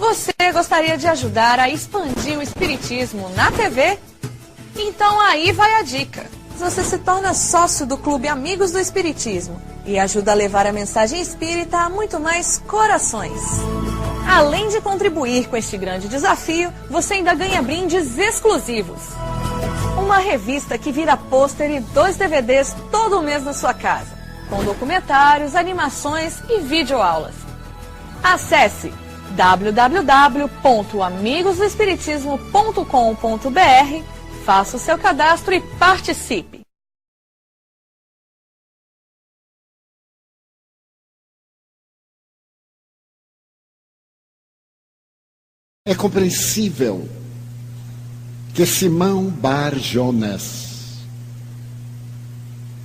Você gostaria de ajudar a expandir o espiritismo na TV? Então aí vai a dica. Você se torna sócio do Clube Amigos do Espiritismo e ajuda a levar a mensagem espírita a muito mais corações. Além de contribuir com este grande desafio, você ainda ganha brindes exclusivos. Uma revista que vira pôster e 2 DVDs todo mês na sua casa, com documentários, animações e videoaulas. Acesse www.amigosdoespiritismo.com.br, faça o seu cadastro e participe. É compreensível que Simão Bar Jonas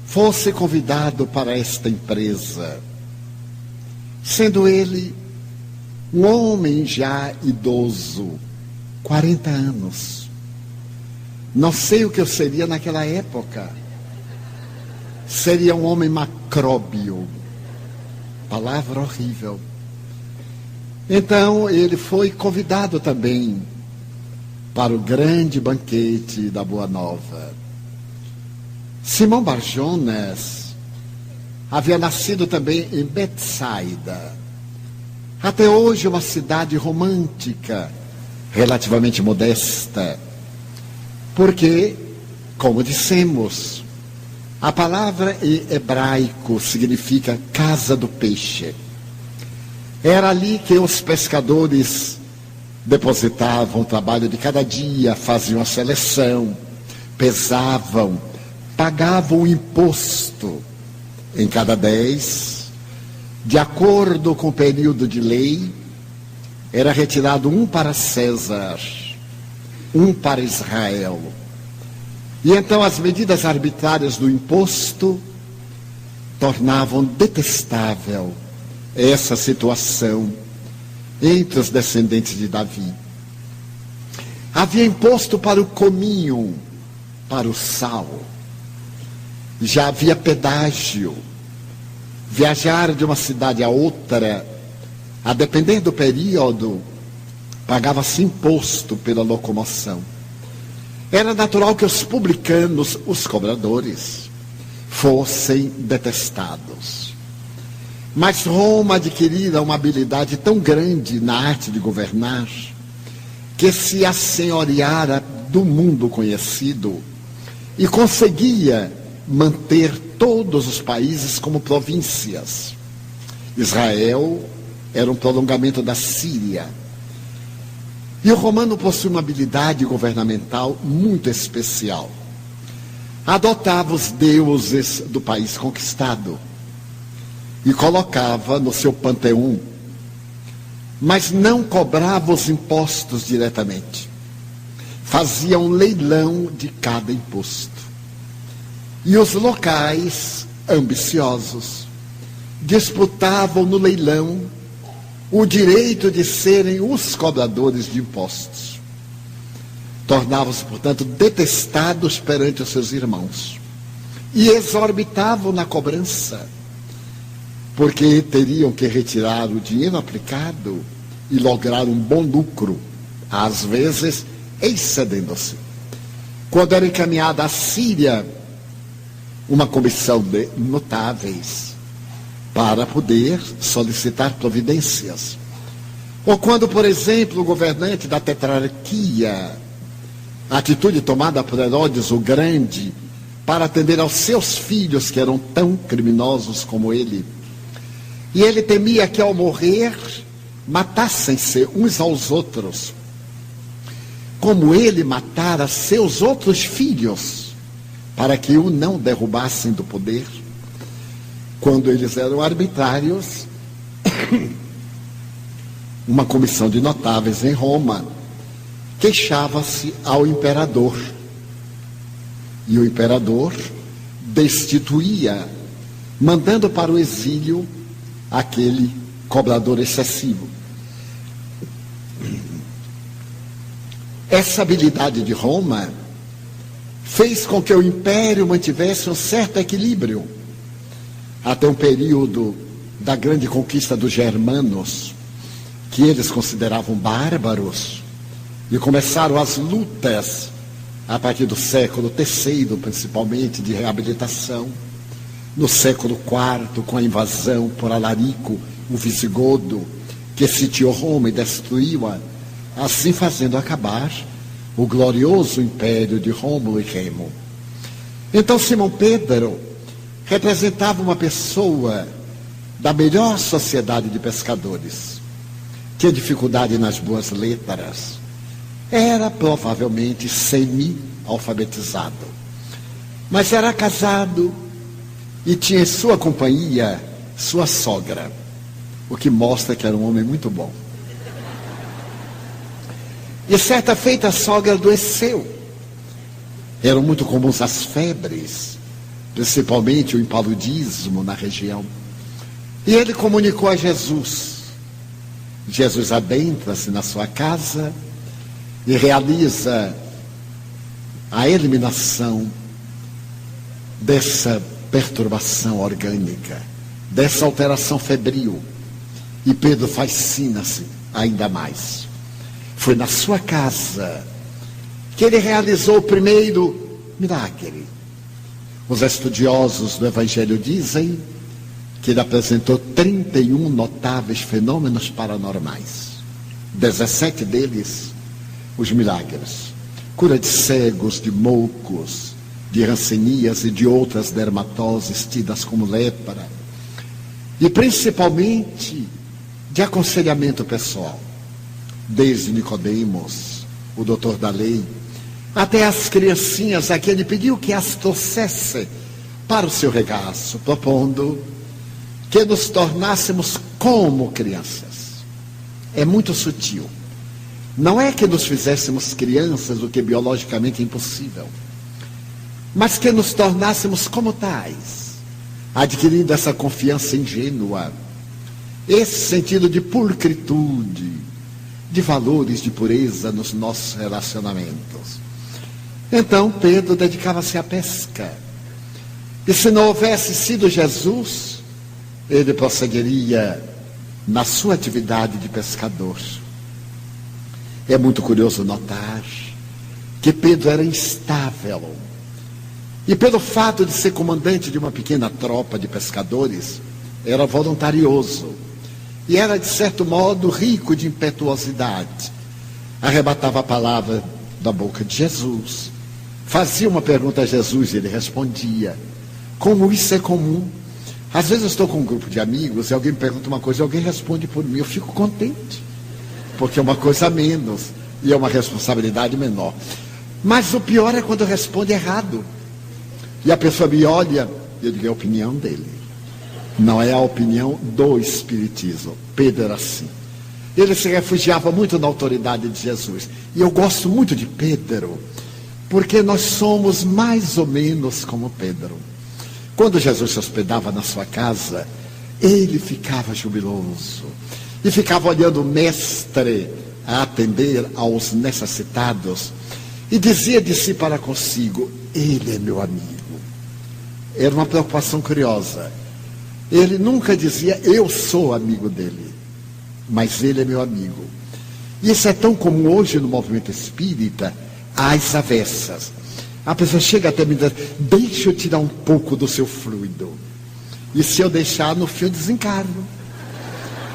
fosse convidado para esta empresa, sendo ele um homem já idoso, 40 anos. Não sei o que eu seria naquela época. Seria um homem macróbio. Palavra horrível. Então ele foi convidado também para o grande banquete da Boa Nova. Simão Bar Jonas havia nascido também em Betsaida, até hoje uma cidade romântica, relativamente modesta, porque, como dissemos, a palavra em hebraico significa casa do peixe. Era ali que os pescadores depositavam o trabalho de cada dia, faziam a seleção, pesavam, pagavam o imposto em cada 10. De acordo com o período de lei, era retirado 1 para César, 1 para Israel. E então as medidas arbitrárias do imposto tornavam detestável essa situação entre os descendentes de Davi. Havia imposto para o cominho, para o sal. Já havia pedágio. Viajar de uma cidade a outra, a depender do período, pagava-se imposto pela locomoção. Era natural que os publicanos, os cobradores, fossem detestados. Mas Roma adquirira uma habilidade tão grande na arte de governar, que se assenhoreara do mundo conhecido e conseguia manter todos os países como províncias. Israel era um prolongamento da Síria. E o romano possui uma habilidade governamental muito especial. Adotava os deuses do país conquistado e colocava no seu panteão, mas não cobrava os impostos diretamente. Fazia um leilão de cada imposto. E os locais, ambiciosos, disputavam no leilão o direito de serem os cobradores de impostos. Tornavam-se, portanto, detestados perante os seus irmãos. E exorbitavam na cobrança, porque teriam que retirar o dinheiro aplicado e lograr um bom lucro, às vezes excedendo-se. Quando era encaminhada à Síria uma comissão de notáveis para poder solicitar providências. Ou quando, por exemplo, o governante da tetrarquia, a atitude tomada por Herodes o Grande para atender aos seus filhos que eram tão criminosos como ele, e ele temia que ao morrer matassem-se uns aos outros, como ele matara seus outros filhos, para que o não derrubassem do poder. Quando eles eram arbitrários, uma comissão de notáveis em Roma queixava-se ao imperador. E o imperador destituía, mandando para o exílio aquele cobrador excessivo. Essa habilidade de Roma fez com que o império mantivesse um certo equilíbrio até um período da grande conquista dos germanos, que eles consideravam bárbaros, e começaram as lutas a partir do século III, principalmente, de reabilitação. No século IV, com a invasão por Alarico, o visigodo, que sitiou Roma e destruiu-a, assim fazendo acabar o glorioso império de Rômulo e Remo. Então Simão Pedro representava uma pessoa da melhor sociedade de pescadores. Tinha dificuldade nas boas letras. Era provavelmente semi-alfabetizado. Mas era casado e tinha em sua companhia sua sogra, o que mostra que era um homem muito bom. E certa feita a sogra adoeceu. Eram muito comuns as febres, principalmente o impaludismo na região. E ele comunicou a Jesus. Jesus adentra-se na sua casa e realiza a eliminação dessa perturbação orgânica, dessa alteração febril. E Pedro fascina-se ainda mais. Foi na sua casa que ele realizou o primeiro milagre. Os estudiosos do Evangelho dizem que ele apresentou 31 notáveis fenômenos paranormais. 17 deles, os milagres. Cura de cegos, de moucos, de rancenias e de outras dermatoses tidas como lepra. E principalmente de aconselhamento pessoal. Desde Nicodemos, o doutor da lei, até as criancinhas a quem ele pediu que as trouxesse para o seu regaço, propondo que nos tornássemos como crianças. É muito sutil. Não é que nos fizéssemos crianças, o que biologicamente é impossível, mas que nos tornássemos como tais, adquirindo essa confiança ingênua, esse sentido de pulcritude, de valores de pureza nos nossos relacionamentos. Então Pedro dedicava-se à pesca. E se não houvesse sido Jesus, ele prosseguiria na sua atividade de pescador. É muito curioso notar que Pedro era instável. E pelo fato de ser comandante de uma pequena tropa de pescadores, era voluntarioso. E era, de certo modo, rico de impetuosidade. Arrebatava a palavra da boca de Jesus. Fazia uma pergunta a Jesus e ele respondia. Como isso é comum. Às vezes eu estou com um grupo de amigos e alguém me pergunta uma coisa e alguém responde por mim. Eu fico contente. Porque é uma coisa a menos e é uma responsabilidade menor. Mas o pior é quando responde errado. E a pessoa me olha e eu digo, é a opinião dele. Não é a opinião do Espiritismo. Pedro era assim. Ele se refugiava muito na autoridade de Jesus. E eu gosto muito de Pedro, porque nós somos mais ou menos como Pedro. Quando Jesus se hospedava na sua casa, ele ficava jubiloso. E ficava olhando o mestre a atender aos necessitados. E dizia de si para consigo, ele é meu amigo. Era uma preocupação curiosa. Ele nunca dizia, eu sou amigo dele, mas ele é meu amigo. E isso é tão comum hoje no movimento espírita, às avessas. A pessoa chega até me dizer, deixa eu tirar um pouco do seu fluido. E se eu deixar, no fim eu desencarno.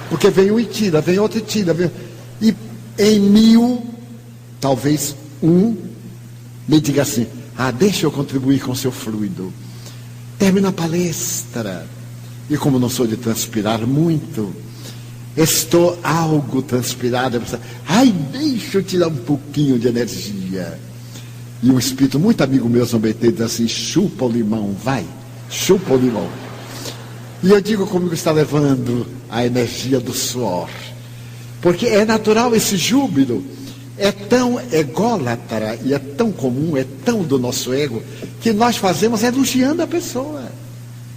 Porque vem um e tira, vem outro e tira. E em 1000, talvez um, me diga assim, deixa eu contribuir com o seu fluido. Termina a palestra. E como não sou de transpirar muito, estou algo transpirado. Deixa eu tirar um pouquinho de energia. E um espírito muito amigo meu, São Betê, diz assim, chupa o limão, vai, chupa o limão. E eu digo comigo está levando a energia do suor. Porque é natural esse júbilo. É tão ególatra e é tão comum, é tão do nosso ego, que nós fazemos elogiando a pessoa.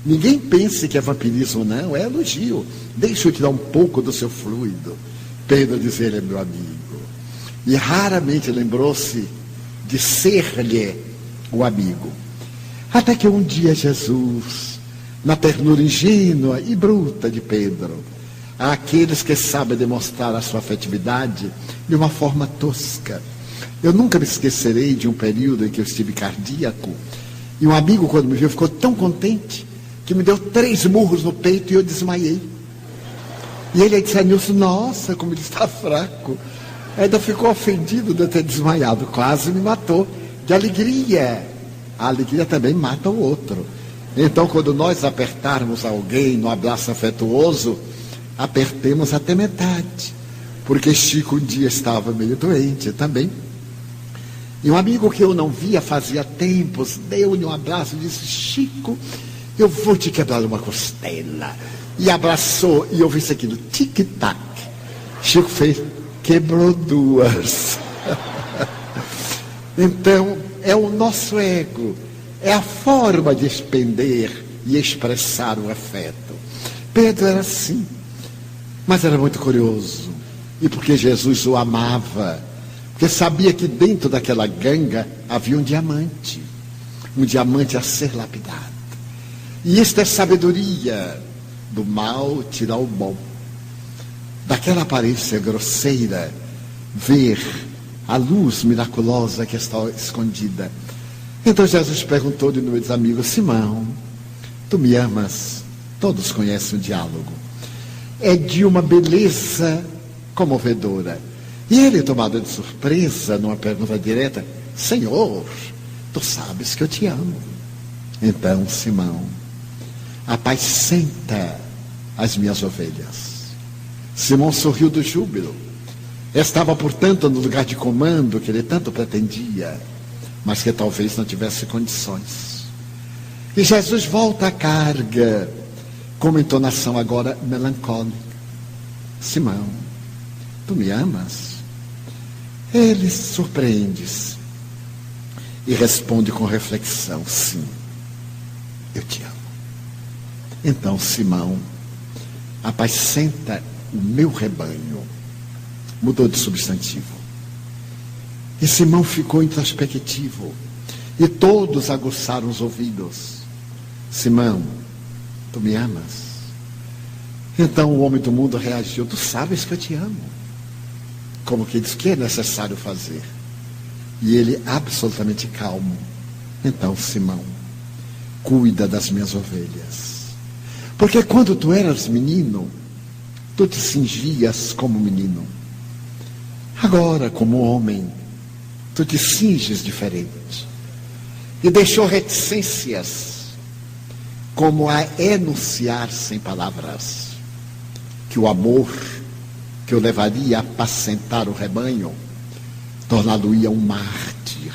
Ninguém pense que é vampirismo, não, é elogio. Deixa eu tirar um pouco do seu fluido. Pedro diz, ele é meu amigo. E raramente lembrou-se de ser-lhe o amigo. Até que um dia Jesus, na ternura ingênua e bruta de Pedro, àqueles que sabem demonstrar a sua afetividade de uma forma tosca. Eu nunca me esquecerei de um período em que eu estive cardíaco, e um amigo, quando me viu, ficou tão contente que me deu 3 murros no peito e eu desmaiei. E ele disse a Nilson: nossa, como ele está fraco. Ainda ficou ofendido de eu ter desmaiado, quase me matou de alegria. A alegria também mata o outro. Então, quando nós apertarmos alguém no abraço afetuoso, apertemos até metade, porque Chico um dia estava meio doente também, e um amigo que eu não via fazia tempos deu-lhe um abraço e disse: Chico, eu vou te quebrar uma costela. E abraçou, e eu vi isso aqui no tic-tac. Chico fez, quebrou 2. Então, é o nosso ego, é a forma de expender e expressar o afeto. Pedro era assim, mas era muito curioso. E porque Jesus o amava, porque sabia que dentro daquela ganga havia um diamante a ser lapidado. E isto é sabedoria. Do mal tirar o bom. Daquela aparência grosseira, ver a luz miraculosa que está escondida. Então Jesus perguntou de número dos amigos: Simão, tu me amas? Todos conhecem o diálogo. É de uma beleza comovedora. E ele, tomado de surpresa, numa pergunta direta: Senhor, tu sabes que eu te amo. Então, Simão, apacenta as minhas ovelhas. Simão sorriu do júbilo. Estava, portanto, no lugar de comando que ele tanto pretendia, mas que talvez não tivesse condições. E Jesus volta à carga, com uma entonação agora melancólica: Simão, tu me amas? Ele se surpreende-se e responde com reflexão: sim, eu te amo. Então, Simão, apacenta o meu rebanho. Mudou de substantivo. E Simão ficou introspectivo. E todos aguçaram os ouvidos: Simão, tu me amas? Então o homem do mundo reagiu: tu sabes que eu te amo. Como que diz: que é necessário fazer? E ele, absolutamente calmo: então, Simão, cuida das minhas ovelhas. Porque quando tu eras menino, tu te cingias como menino. Agora, como homem, tu te cinges diferente. E deixou reticências, como a enunciar sem palavras, que o amor que o levaria a apacentar o rebanho torná-lo-ia um mártir.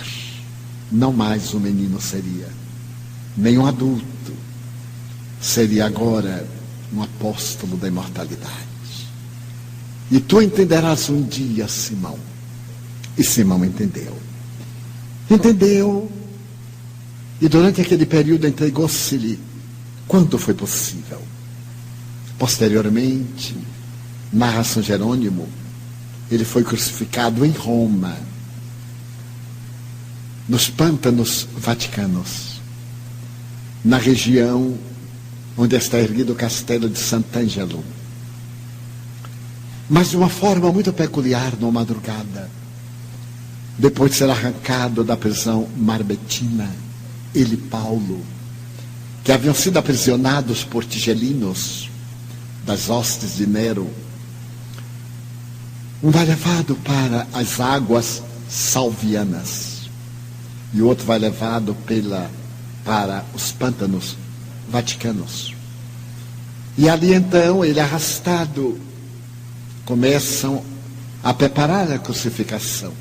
Não mais um menino seria, nem um adulto. Seria agora um apóstolo da imortalidade. E tu entenderás um dia, Simão. E Simão entendeu. Entendeu. E durante aquele período entregou-se-lhe quanto foi possível. Posteriormente, narra São Jerônimo, ele foi crucificado em Roma, nos pântanos vaticanos, na região onde está erguido o castelo de Sant'Angelo. Mas de uma forma muito peculiar, numa madrugada, depois de ser arrancado da prisão marbetina, ele e Paulo, que haviam sido aprisionados por tigelinos das hostes de Nero, um vai levado para as águas salvianas e o outro vai levado para os pântanos vaticanos. E ali então ele, arrastado, começam a preparar a crucificação.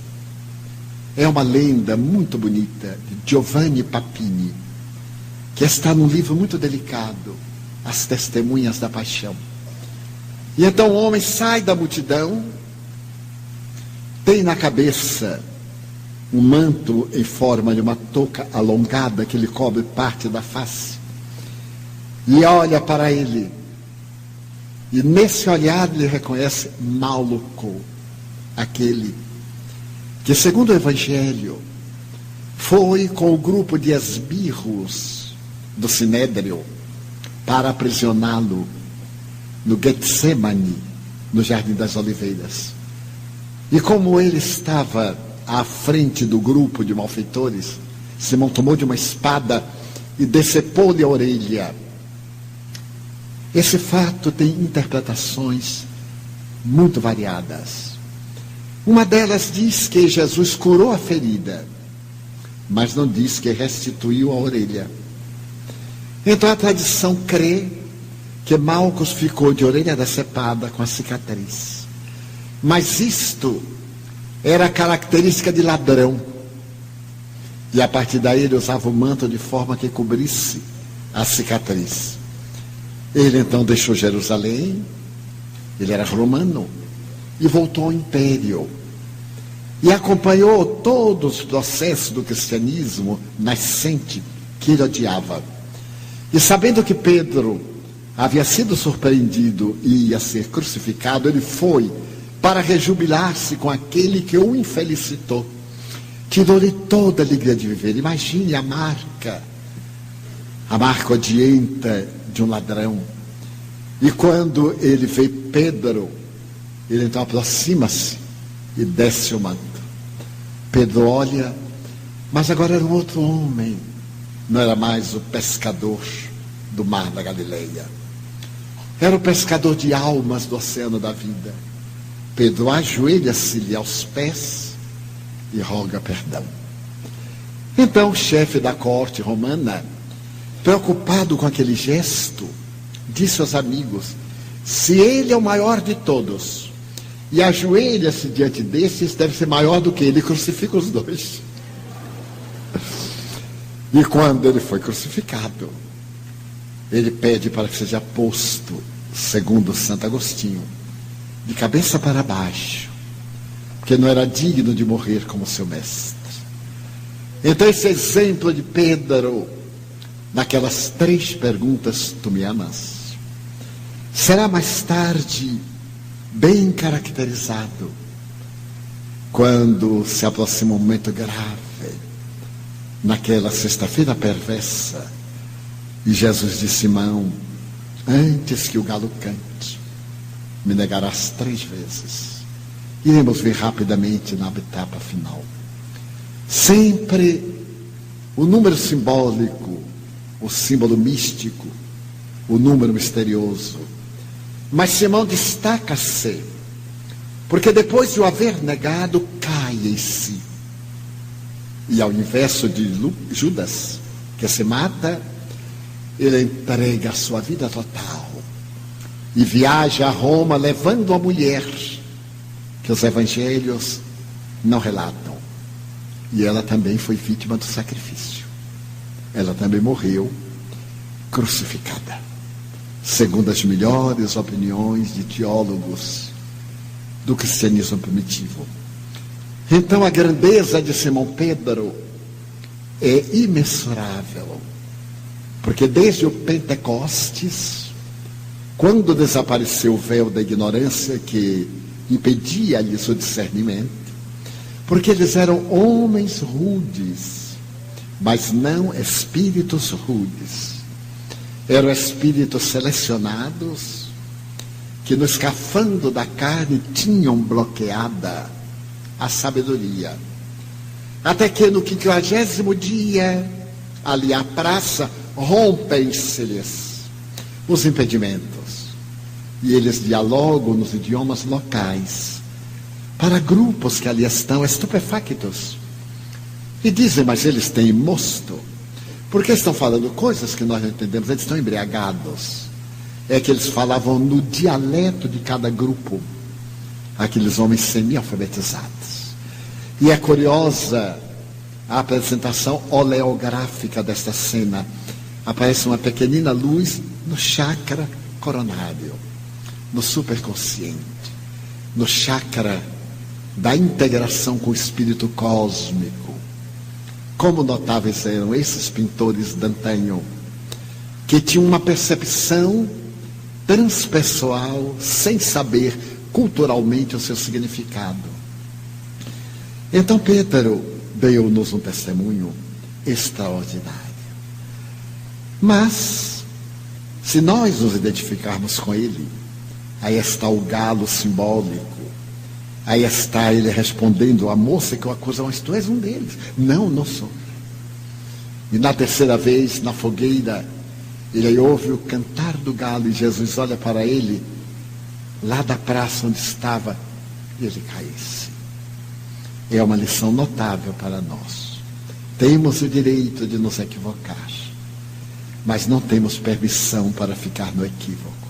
É uma lenda muito bonita de Giovanni Papini, que está num livro muito delicado, As Testemunhas da Paixão. E então o homem sai da multidão, tem na cabeça um manto em forma de uma touca alongada que lhe cobre parte da face, e olha para ele, e nesse olhar ele reconhece Malco, aquele que, segundo o Evangelho, foi com o grupo de esbirros do Sinédrio para aprisioná-lo no Getsemane, no Jardim das Oliveiras. E como ele estava à frente do grupo de malfeitores, Simão tomou de uma espada e decepou-lhe a orelha. Esse fato tem interpretações muito variadas. Uma delas diz que Jesus curou a ferida, mas não diz que restituiu a orelha. Então a tradição crê que Malcos ficou de orelha decepada com a cicatriz. Mas isto era característica de ladrão. E a partir daí ele usava o manto de forma que cobrisse a cicatriz. Ele então deixou Jerusalém, ele era romano, e voltou ao império. E acompanhou todos os processos do cristianismo nascente que ele odiava. E sabendo que Pedro havia sido surpreendido e ia ser crucificado, ele foi para rejubilar-se com aquele que o infelicitou. Tirou-lhe toda a alegria de viver. Imagine a marca odienta de um ladrão. E quando ele vê Pedro, ele então aproxima-se e desce o manto. Pedro olha, mas agora era um outro homem. Não era mais o pescador do mar da Galileia. Era o pescador de almas do oceano da vida. Pedro ajoelha-se-lhe aos pés e roga perdão. Então o chefe da corte romana, preocupado com aquele gesto, disse aos amigos: se ele é o maior de todos e ajoelha-se diante desses, deve ser maior do que ele, crucifica os dois. E quando ele foi crucificado, ele pede para que seja posto, segundo Santo Agostinho, de cabeça para baixo, porque não era digno de morrer como seu mestre. Então esse exemplo de Pedro, naquelas 3 perguntas: tu me amas? Será mais tarde bem caracterizado quando se aproxima um momento grave, naquela sexta-feira perversa, e Jesus disse: Simão, antes que o galo cante, me negarás 3 vezes. Iremos ver rapidamente na etapa final. Sempre o número simbólico, o símbolo místico, o número misterioso. Mas Simão destaca-se, porque depois de o haver negado, cai em si. E ao inverso de Judas, que se mata, ele entrega a sua vida total e viaja a Roma levando a mulher que os evangelhos não relatam. E ela também foi vítima do sacrifício. Ela também morreu crucificada, segundo as melhores opiniões de teólogos do cristianismo primitivo. Então a grandeza de Simão Pedro é imensurável, porque desde o Pentecostes, quando desapareceu o véu da ignorância que impedia-lhes o discernimento, porque eles eram homens rudes, mas não espíritos rudes. Eram espíritos selecionados que no escafandro da carne tinham bloqueada a sabedoria. Até que no 50º dia, ali à praça, rompem-se-lhes os impedimentos. E eles dialogam nos idiomas locais para grupos que ali estão estupefactos. E dizem: mas eles têm mosto. Porque estão falando coisas que nós não entendemos, eles estão embriagados. É que eles falavam no dialeto de cada grupo, aqueles homens semi-alfabetizados. E é curiosa a apresentação oleográfica desta cena. Aparece uma pequenina luz no chakra coronário, no superconsciente, no chakra da integração com o espírito cósmico. Como notáveis eram esses pintores de antanho, que tinham uma percepção transpessoal, sem saber culturalmente o seu significado. Então Pedro deu-nos um testemunho extraordinário. Mas, se nós nos identificarmos com ele, Aí está o galo simbólico. Aí está ele respondendo à moça que o acusa, mas tu és um deles. Não, não sou. E na terceira vez, na fogueira, ele ouve o cantar do galo e Jesus olha para ele, lá da praça onde estava, e ele cai-se. É uma lição notável para nós. Temos o direito de nos equivocar, mas não temos permissão para ficar no equívoco.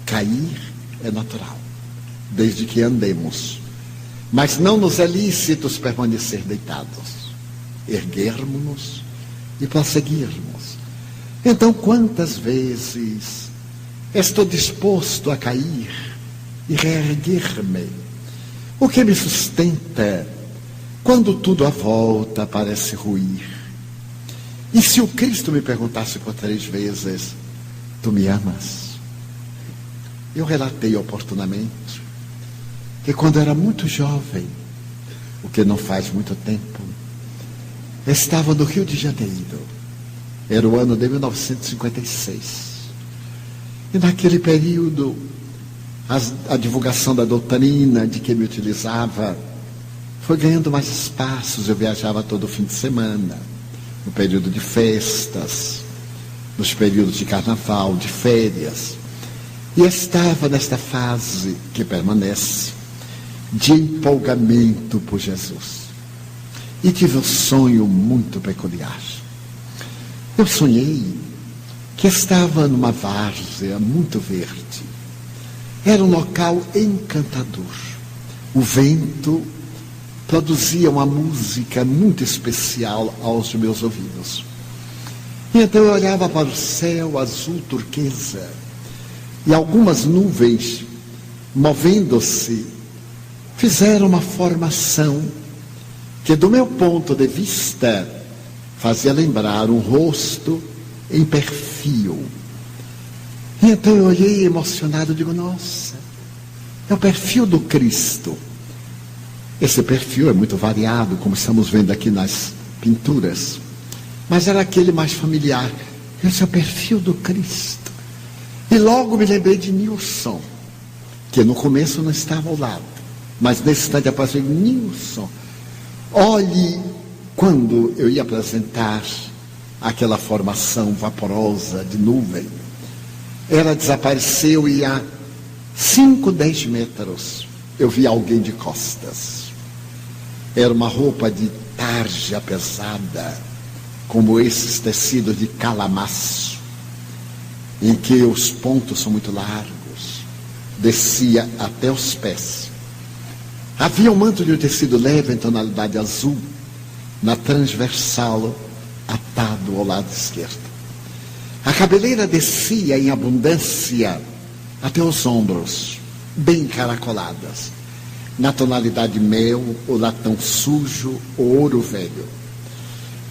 Cair é natural, desde que andemos. Mas não nos é lícitos permanecer deitados. Erguermos-nos e prosseguirmos. Então, quantas vezes estou disposto a cair e reerguer-me? O que me sustenta quando tudo à volta parece ruir? E se o Cristo me perguntasse por 3 vezes, tu me amas? Eu relatei oportunamente que quando era muito jovem, o que não faz muito tempo, estava no Rio de Janeiro. Era o ano de 1956. E naquele período, a divulgação da doutrina de que me utilizava foi ganhando mais espaços. Eu viajava todo fim de semana, no período de festas, nos períodos de carnaval, de férias. E estava nesta fase que permanece de empolgamento por Jesus. E tive um sonho muito peculiar. Eu sonhei que estava numa várzea muito verde. Era um local encantador. O vento produzia uma música muito especial aos meus ouvidos. E então eu olhava para o céu azul turquesa e algumas nuvens, movendo-se, fizeram uma formação que, do meu ponto de vista, fazia lembrar um rosto em perfil. E então eu olhei emocionado e digo, nossa, é o perfil do Cristo. Esse perfil é muito variado, como estamos vendo aqui nas pinturas, mas era aquele mais familiar. Esse é o perfil do Cristo. E logo me lembrei de Nilson, que no começo não estava ao lado, mas nesse instante apareceu Nilson. Olhe, quando eu ia apresentar aquela formação vaporosa de nuvem, ela desapareceu e a 5, 10 metros eu vi alguém de costas. Era uma roupa de tarja pesada, como esses tecidos de calamaço, em que os pontos são muito largos, descia até os pés. Havia um manto de um tecido leve em tonalidade azul, na transversal, atado ao lado esquerdo. A cabeleira descia em abundância até os ombros, bem encaracoladas, na tonalidade mel, o latão sujo, o ouro velho.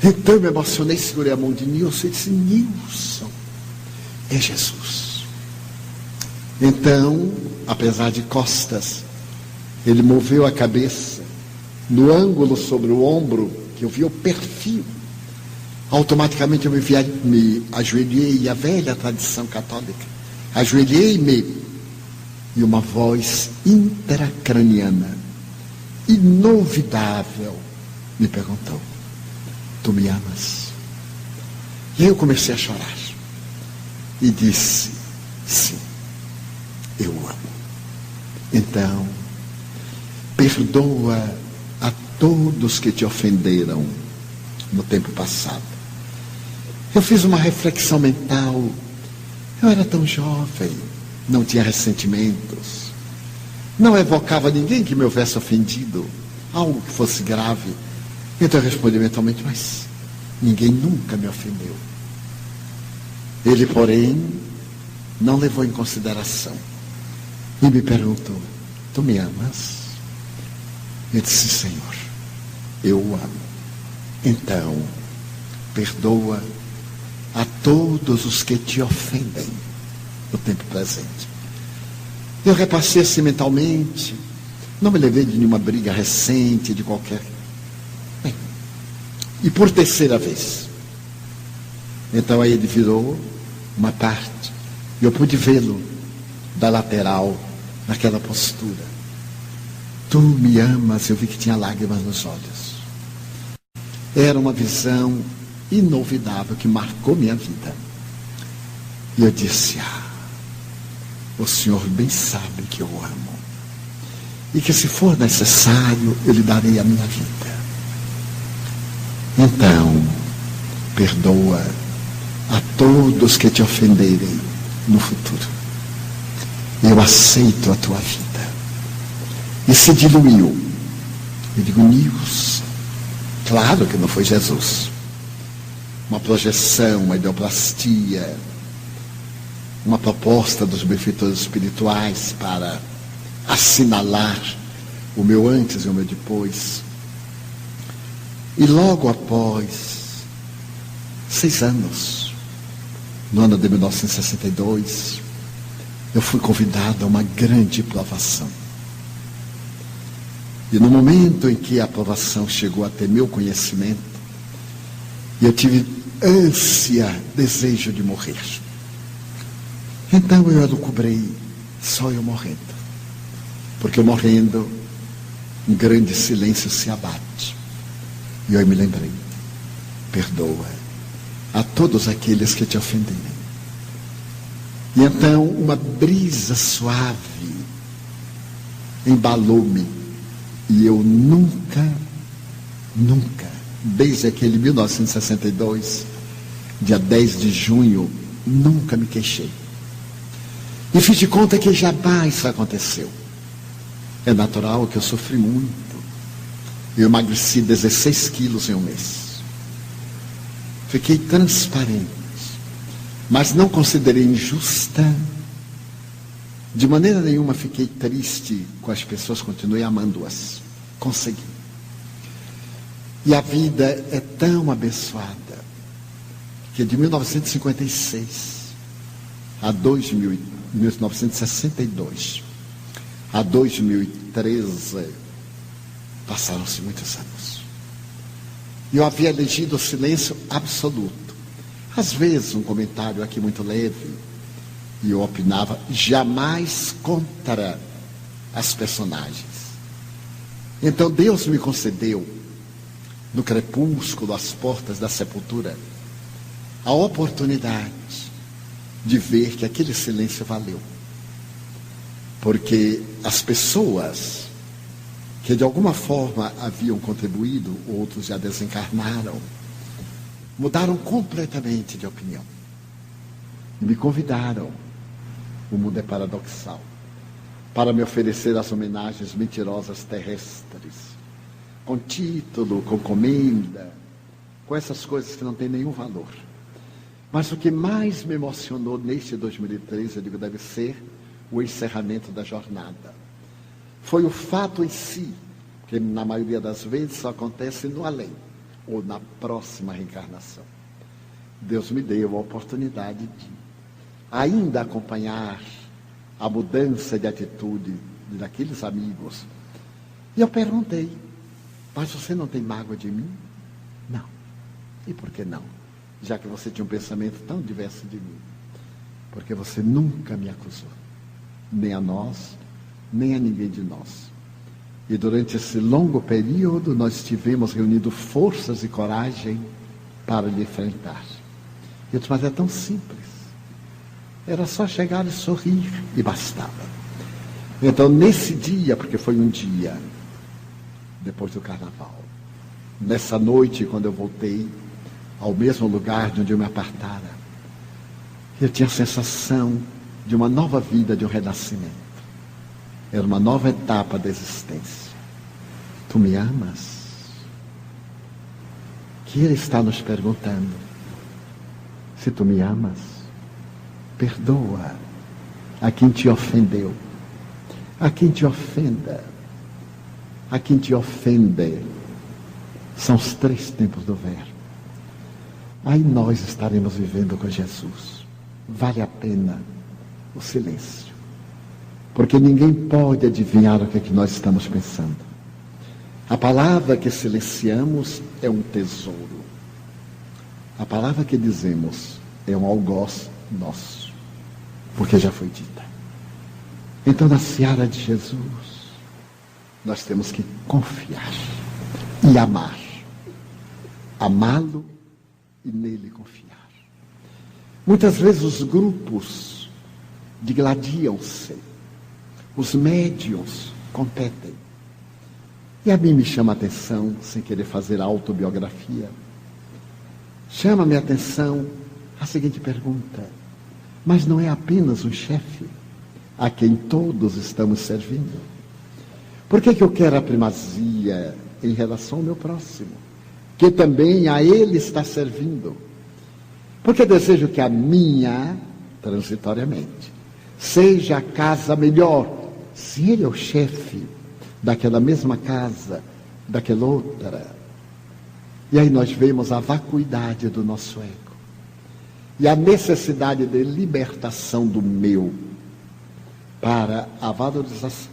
Então eu me emocionei, segurei a mão de Nilson e disse, Nilson, é Jesus. Então, apesar de costas, ele moveu a cabeça, no ângulo sobre o ombro, que eu vi o perfil. Automaticamente eu me ajoelhei, a velha tradição católica, ajoelhei-me, e uma voz intracraniana, inovidável, me perguntou, tu me amas? E aí eu comecei a chorar, e disse, sim, eu amo. Então, perdoa a todos que te ofenderam no tempo passado. Eu fiz uma reflexão mental. Eu era tão jovem, não tinha ressentimentos, não evocava ninguém que me houvesse ofendido, algo que fosse grave. Então eu respondi mentalmente, mas ninguém nunca me ofendeu. Ele, porém, não levou em consideração e me perguntou, tu me amas? Eu disse, Senhor, eu o amo. Então, perdoa a todos os que te ofendem no tempo presente. Eu repassei assim mentalmente, não me levei de nenhuma briga recente, de qualquer... Bem, e por terceira vez, então aí ele virou uma parte, e eu pude vê-lo da lateral naquela postura. Tu me amas, eu vi que tinha lágrimas nos olhos. Era uma visão inolvidável que marcou minha vida. E eu disse, o Senhor bem sabe que eu amo. E que se for necessário, eu lhe darei a minha vida. Então, perdoa a todos que te ofenderem no futuro. Eu aceito a tua vida. E se diluiu. Eu digo, Nilson, claro que não foi Jesus. Uma projeção, uma ideoplastia, uma proposta dos benfeitores espirituais para assinalar o meu antes e o meu depois. E logo após 6 anos, no ano de 1962, eu fui convidado a uma grande provação. E no momento em que a provação chegou até meu conhecimento, eu tive ânsia, desejo de morrer. Então eu elucubrei, só eu morrendo. Porque eu morrendo, um grande silêncio se abate. E eu me lembrei, perdoa a todos aqueles que te ofenderem. E então uma brisa suave embalou-me. E eu nunca, desde aquele 1962, dia 10 de junho, nunca me queixei. E fiz de conta que jamais isso aconteceu. É natural que eu sofri muito. Eu emagreci 16 quilos em um mês. Fiquei transparente. Mas não considerei injusta. De maneira nenhuma fiquei triste com as pessoas, continuei amando-as. Consegui. E a vida é tão abençoada que de 1956 a 1962 a 2013 passaram-se muitos anos. E eu havia elegido o silêncio absoluto. Às vezes um comentário aqui muito leve, e eu opinava jamais contra as personagens. Então Deus me concedeu, no crepúsculo, às portas da sepultura, a oportunidade de ver que aquele silêncio valeu. Porque as pessoas que de alguma forma haviam contribuído, outros já desencarnaram, mudaram completamente de opinião. E me convidaram, o mundo é paradoxal, para me oferecer as homenagens mentirosas terrestres, com título, com comenda, com essas coisas que não têm nenhum valor. Mas o que mais me emocionou neste 2013, eu digo, deve ser o encerramento da jornada. Foi o fato em si, que na maioria das vezes só acontece no além, ou na próxima reencarnação. Deus me deu a oportunidade de ainda acompanhar a mudança de atitude daqueles amigos. E eu perguntei, mas você não tem mágoa de mim? Não. E por que não? Já que você tinha um pensamento tão diverso de mim. Porque você nunca me acusou. Nem a nós, nem a ninguém de nós. E durante esse longo período, nós tivemos reunido forças e coragem para lhe enfrentar. Eu disse, mas é tão simples. Era só chegar e sorrir e bastava. Então, nesse dia, porque foi um dia depois do carnaval, nessa noite, quando eu voltei ao mesmo lugar de onde eu me apartara, eu tinha a sensação de uma nova vida, de um renascimento. Era uma nova etapa da existência. Tu me amas? Que Ele está nos perguntando. Se tu me amas, perdoa a quem te ofendeu, a quem te ofenda, a quem te ofende. São os 3 tempos do verbo. Aí nós estaremos vivendo com Jesus. Vale a pena o silêncio, porque ninguém pode adivinhar o que é que nós estamos pensando. A palavra que silenciamos é um tesouro. A palavra que dizemos é um algoz nosso, porque já foi dita. Então, na seara de Jesus, nós temos que confiar e amar. Amá-lo e nele confiar. Muitas vezes os grupos digladiam-se, os médiuns competem. E a mim me chama a atenção, sem querer fazer autobiografia, chama-me a atenção a seguinte pergunta: mas não é apenas um chefe a quem todos estamos servindo? Por que eu quero a primazia em relação ao meu próximo, que também a ele está servindo? Porque desejo que a minha, transitoriamente, seja a casa melhor, se ele é o chefe daquela mesma casa, daquela outra. E aí nós vemos a vacuidade do nosso ego e a necessidade de libertação do meu para a valorização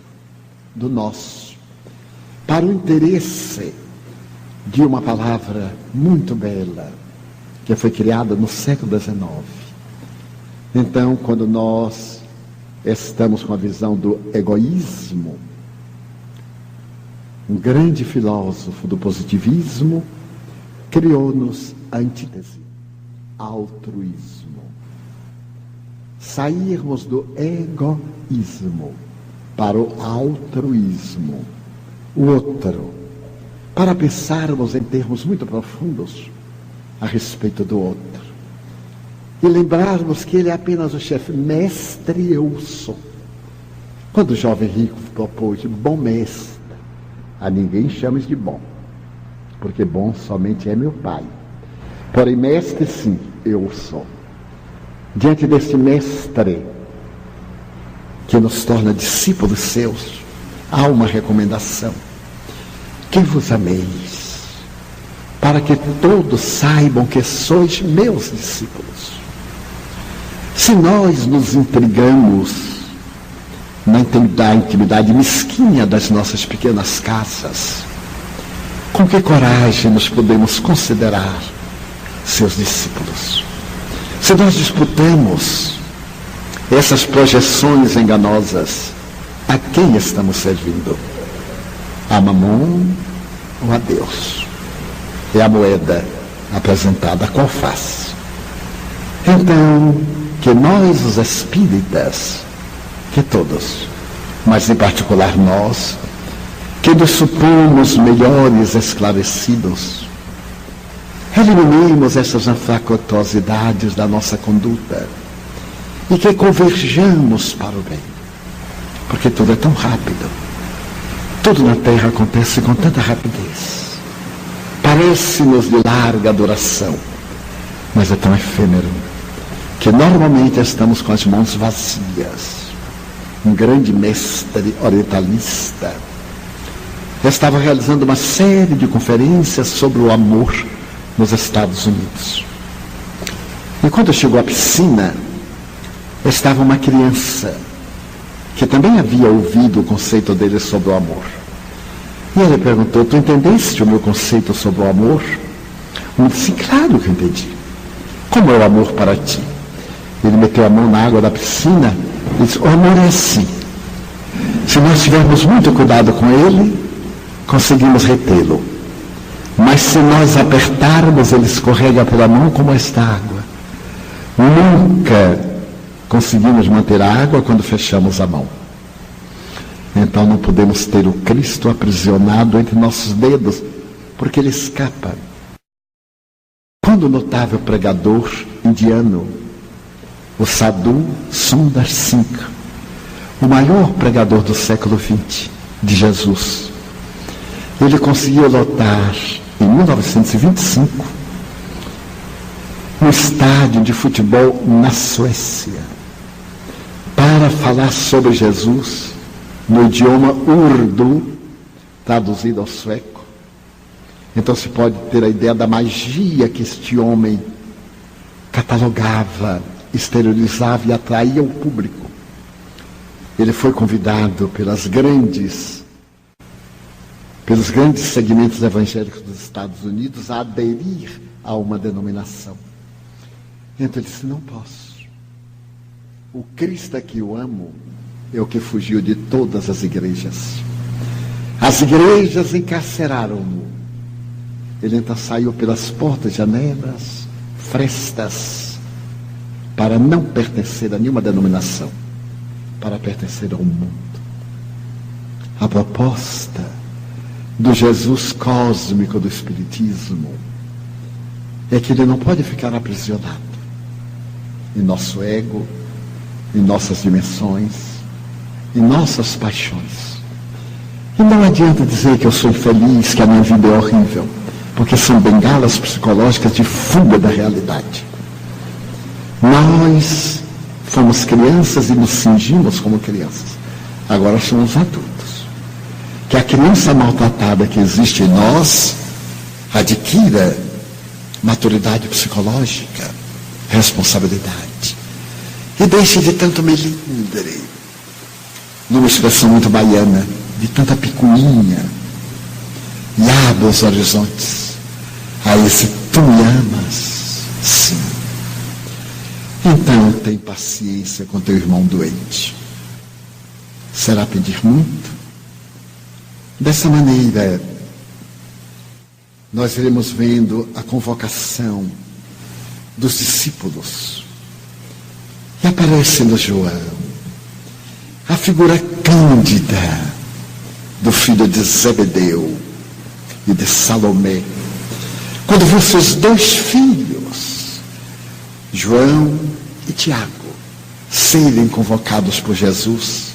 do nosso, para o interesse de uma palavra muito bela que foi criada no século XIX. Então, quando nós estamos com a visão do egoísmo, um grande filósofo do positivismo criou-nos a antítese: altruísmo. Sairmos do egoísmo para o altruísmo, o outro, para pensarmos em termos muito profundos a respeito do outro. E lembrarmos que ele é apenas o chefe. Mestre eu sou. Quando o jovem rico propôs: bom mestre, a ninguém chames de bom, porque bom somente é meu pai. Porém, mestre, sim, eu sou. Diante desse mestre, que nos torna discípulos seus, há uma recomendação: que vos ameis, para que todos saibam que sois meus discípulos. Se nós nos intrigamos na intimidade mesquinha das nossas pequenas casas, com que coragem nos podemos considerar seus discípulos? Se nós disputamos essas projeções enganosas, a quem estamos servindo? A Mamon ou a Deus? É a moeda apresentada a qual face. Então, que nós, os espíritas, que todos, mas em particular nós, que nos supomos melhores esclarecidos, eliminemos essas anfractuosidades da nossa conduta e que converjamos para o bem, porque tudo é tão rápido, tudo na Terra acontece com tanta rapidez, parece-nos de larga duração, mas é tão efêmero que normalmente estamos com as mãos vazias. Um grande mestre orientalista estava realizando uma série de conferências sobre o amor nos Estados Unidos. E quando chegou à piscina, estava uma criança que também havia ouvido o conceito dele sobre o amor. E ele perguntou: tu entendeste o meu conceito sobre o amor? Eu disse: claro que eu entendi. Como é o amor para ti? Ele meteu a mão na água da piscina e disse: o amor é assim. Se nós tivermos muito cuidado com ele, conseguimos retê-lo. Mas se nós apertarmos, ele escorrega pela mão como esta água. Nunca conseguimos manter a água quando fechamos a mão. Então não podemos ter o Cristo aprisionado entre nossos dedos, porque ele escapa. Quando o notável pregador indiano, o Sadhu Sundar Singh, o maior pregador do século XX, de Jesus, ele conseguiu lotar, em 1925, um estádio de futebol na Suécia, para falar sobre Jesus no idioma urdu, traduzido ao sueco. Então se pode ter a ideia da magia que este homem catalogava, exteriorizava e atraía o público. Ele foi convidado pelos grandes segmentos evangélicos dos Estados Unidos a aderir a uma denominação. Então ele disse: não posso. O Cristo a que eu amo é o que fugiu de todas as igrejas. As igrejas encarceraram-no. Ele então saiu pelas portas, janelas, frestas, para não pertencer a nenhuma denominação, para pertencer ao mundo. A proposta do Jesus cósmico do Espiritismo é que ele não pode ficar aprisionado em nosso ego, em nossas dimensões, em nossas paixões. E não adianta dizer que eu sou infeliz, que a minha vida é horrível, porque são bengalas psicológicas de fuga da realidade. Nós fomos crianças e nos cingimos como crianças. Agora somos adultos. Que a criança maltratada que existe em nós adquira maturidade psicológica, responsabilidade. E deixe de tanto melindre, numa expressão muito baiana, de tanta picuinha, e abra os horizontes a esse tu me amas, sim. Então tem paciência com teu irmão doente. Será pedir muito? Dessa maneira, nós iremos vendo a convocação dos discípulos. E aparece no João a figura cândida do filho de Zebedeu e de Salomé. Quando viu seus dois filhos, João e Tiago, serem convocados por Jesus.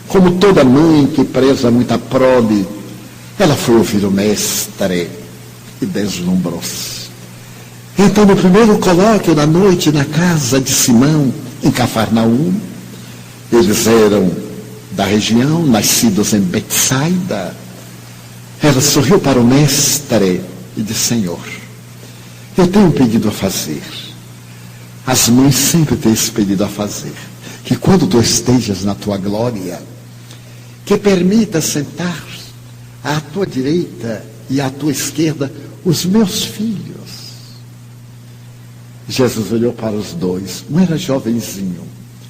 Como toda mãe que preza muita prole, ela foi ouvir o mestre e deslumbrou-se. Então, no primeiro colóquio da noite na casa de Simão, em Cafarnaum, eles eram da região, nascidos em Betsaida. Ela sorriu para o mestre e disse: Senhor, eu tenho um pedido a fazer. As mães sempre têm esse pedido a fazer, que quando tu estejas na tua glória, que permita sentar à tua direita e à tua esquerda os meus filhos. Jesus olhou para os dois. Um era jovenzinho,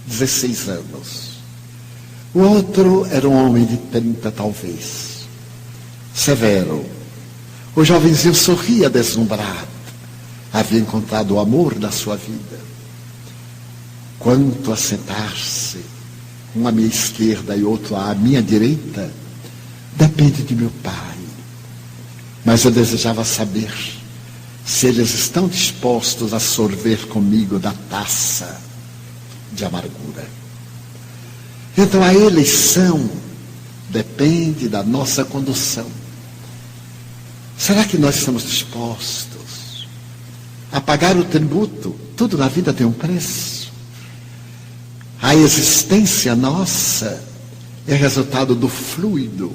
16 anos. O outro era um homem de 30 talvez. Severo. O jovenzinho sorria deslumbrado. Havia encontrado o amor da sua vida. Quanto a sentar-se, um à minha esquerda e outro à minha direita, depende de meu Pai. Mas eu desejava saber se eles estão dispostos a sorver comigo da taça de amargura. Então a eleição depende da nossa condução. Será que nós estamos dispostos a pagar o tributo? Tudo na vida tem um preço. A existência nossa é resultado do fluido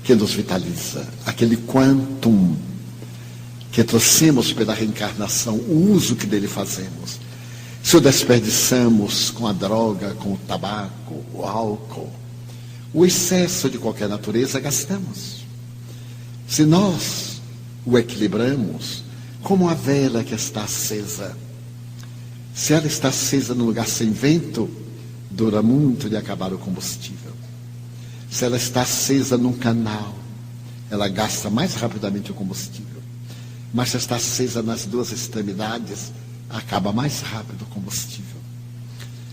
que nos vitaliza, aquele quantum que trouxemos pela reencarnação, o uso que dele fazemos. Se o desperdiçamos com a droga, com o tabaco, o álcool, o excesso de qualquer natureza, gastamos. Se nós o equilibramos, como a vela que está acesa, se ela está acesa num lugar sem vento, dura muito de acabar o combustível. Se ela está acesa num canal, ela gasta mais rapidamente o combustível. Mas se está acesa nas duas extremidades, acaba mais rápido o combustível.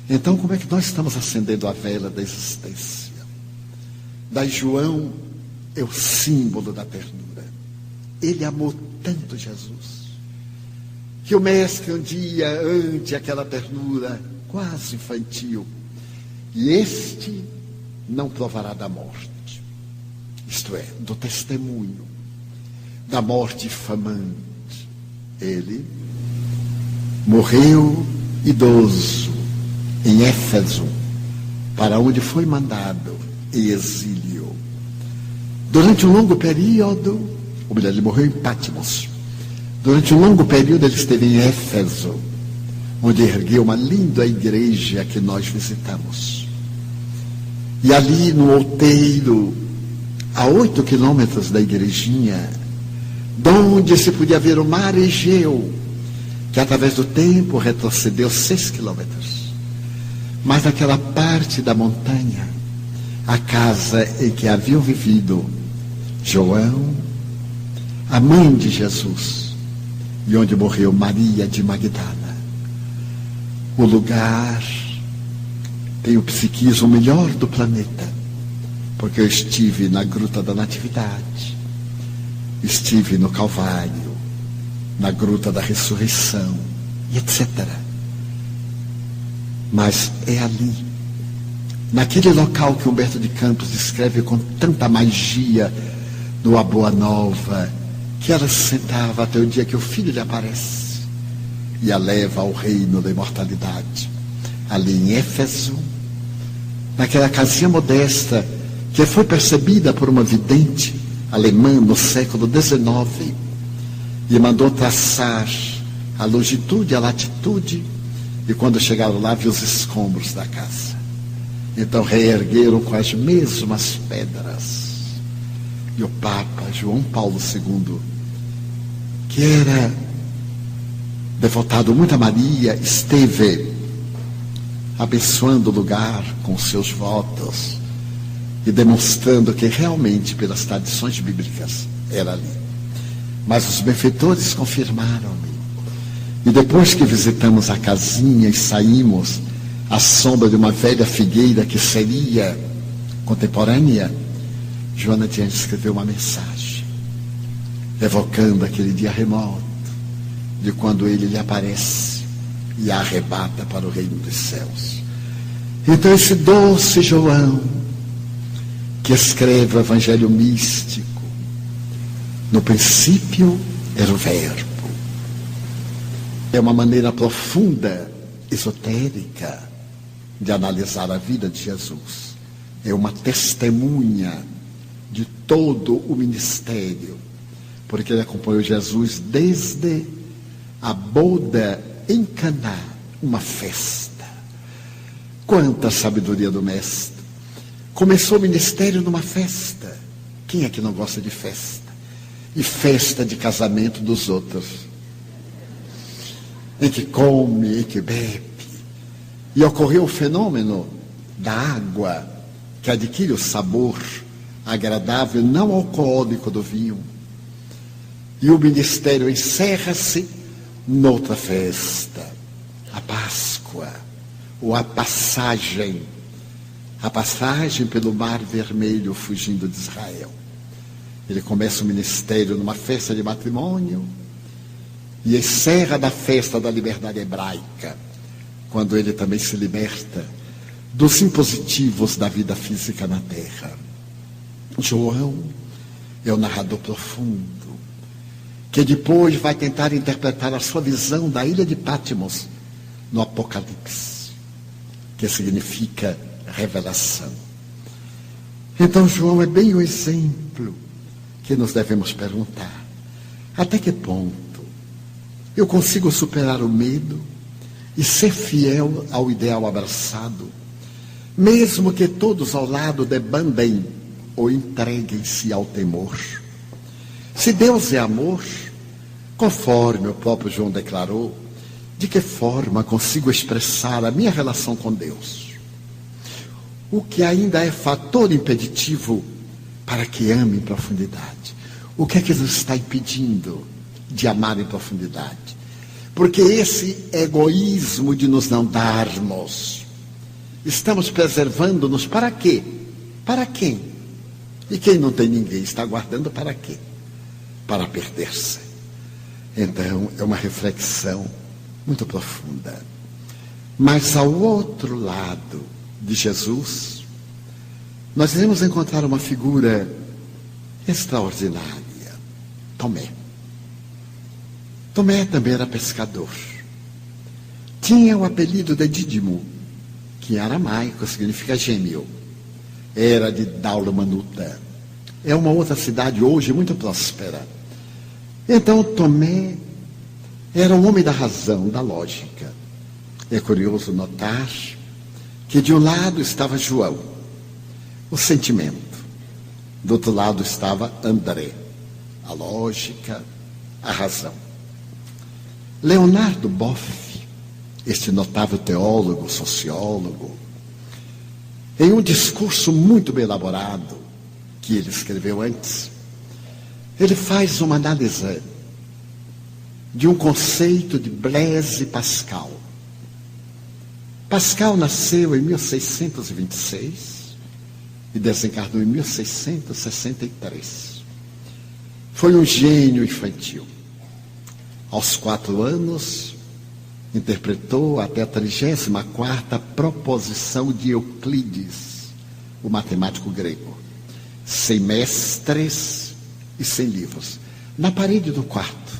Então, como é que nós estamos acendendo a vela da existência? Daí João é o símbolo da ternura. Ele amou tanto Jesus, que o mestre um dia, ante aquela ternura quase infantil, e este não provará da morte, isto é, do testemunho, da morte infamante. Ele morreu idoso em Éfeso, para onde foi mandado em exílio. Durante um longo período, ou melhor, ele morreu em Patmos. Durante um longo período ele esteve em Éfeso, onde ergueu uma linda igreja que nós visitamos. E ali no outeiro, a 8 quilômetros da igrejinha, de onde se podia ver o mar Egeu, que através do tempo retrocedeu 6 quilômetros. mas naquela parte da montanha, a casa em que haviam vivido João, a mãe de Jesus, e onde morreu Maria de Magdala. O lugar tem o psiquismo melhor do planeta, porque eu estive na Gruta da Natividade, estive no Calvário, na Gruta da Ressurreição, e etc. Mas é ali, naquele local que Humberto de Campos descreve com tanta magia no A Boa Nova, que ela se sentava até o dia que o Filho lhe aparece e a leva ao reino da imortalidade. Ali em Éfeso, naquela casinha modesta que foi percebida por uma vidente alemã no século XIX e mandou traçar a longitude e a latitude, e quando chegaram lá viu os escombros da casa. Então reergueram com as mesmas pedras. E o Papa João Paulo II, que era devotado muito a Maria, esteve abençoando o lugar com seus votos e demonstrando que realmente, pelas tradições bíblicas, era ali. Mas os benfeitores confirmaram-me. E depois que visitamos a casinha e saímos à sombra de uma velha figueira que seria contemporânea, Joana de Anjos escreveu uma mensagem, evocando aquele dia remoto, de quando ele lhe aparece e a arrebata para o reino dos céus. Então esse doce João, que escreve o Evangelho místico, no princípio era o Verbo. É uma maneira profunda, esotérica, de analisar a vida de Jesus. É uma testemunha de todo o ministério, porque ele acompanhou Jesus desde a boda em Caná, uma festa. Quanta sabedoria do mestre! Começou o ministério numa festa. Quem é que não gosta de festa? E festa de casamento dos outros, em que come, em que bebe. E ocorreu o fenômeno da água, que adquire o sabor agradável, não alcoólico do vinho. E o ministério encerra-se noutra festa, a Páscoa, ou a passagem pelo Mar Vermelho, fugindo de Israel. Ele começa o ministério numa festa de matrimônio e encerra na festa da liberdade hebraica, quando ele também se liberta dos impositivos da vida física na terra. João é o narrador profundo, que depois vai tentar interpretar a sua visão da ilha de Patmos no Apocalipse, que significa revelação. Então João é bem o exemplo que nos devemos perguntar: até que ponto eu consigo superar o medo e ser fiel ao ideal abraçado, mesmo que todos ao lado debandem ou entreguem-se ao temor? Se Deus é amor, conforme o próprio João declarou, de que forma consigo expressar a minha relação com Deus? O que ainda é fator impeditivo para que ame em profundidade? O que é que nos está impedindo de amar em profundidade? Porque esse egoísmo de nos não darmos, estamos preservando-nos para quê? Para quem? E quem não tem ninguém está guardando para quê? Para perder-se. Então é uma reflexão muito profunda. Mas ao outro lado de Jesus, nós iremos encontrar uma figura extraordinária: Tomé. Tomé também era pescador. Tinha o apelido de Dídimo, que em aramaico significa gêmeo. Era de Dalmanuta. É uma outra cidade hoje muito próspera. Então Tomé era um homem da razão, da lógica. É curioso notar que de um lado estava João, o sentimento. Do outro lado estava André, a lógica, a razão. Leonardo Boff, este notável teólogo, sociólogo, em um discurso muito bem elaborado, que ele escreveu antes, ele faz uma análise de um conceito de Blaise Pascal. Pascal nasceu em 1626 e desencarnou em 1663. Foi um gênio infantil. Aos 4 anos, interpretou até a 34ª proposição de Euclides, o matemático grego, sem mestres e sem livros, na parede do quarto.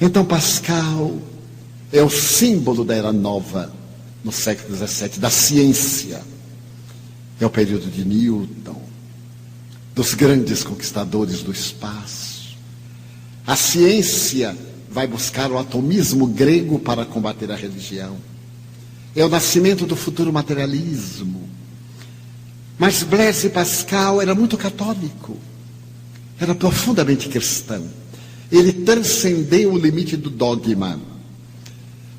Então Pascal é o símbolo da Era Nova no século XVII, da ciência. É o período de Newton, dos grandes conquistadores do espaço. A ciência vai buscar o atomismo grego para combater a religião. É o nascimento do futuro materialismo. Mas Blaise Pascal era muito católico, era profundamente cristão. Ele transcendeu o limite do dogma.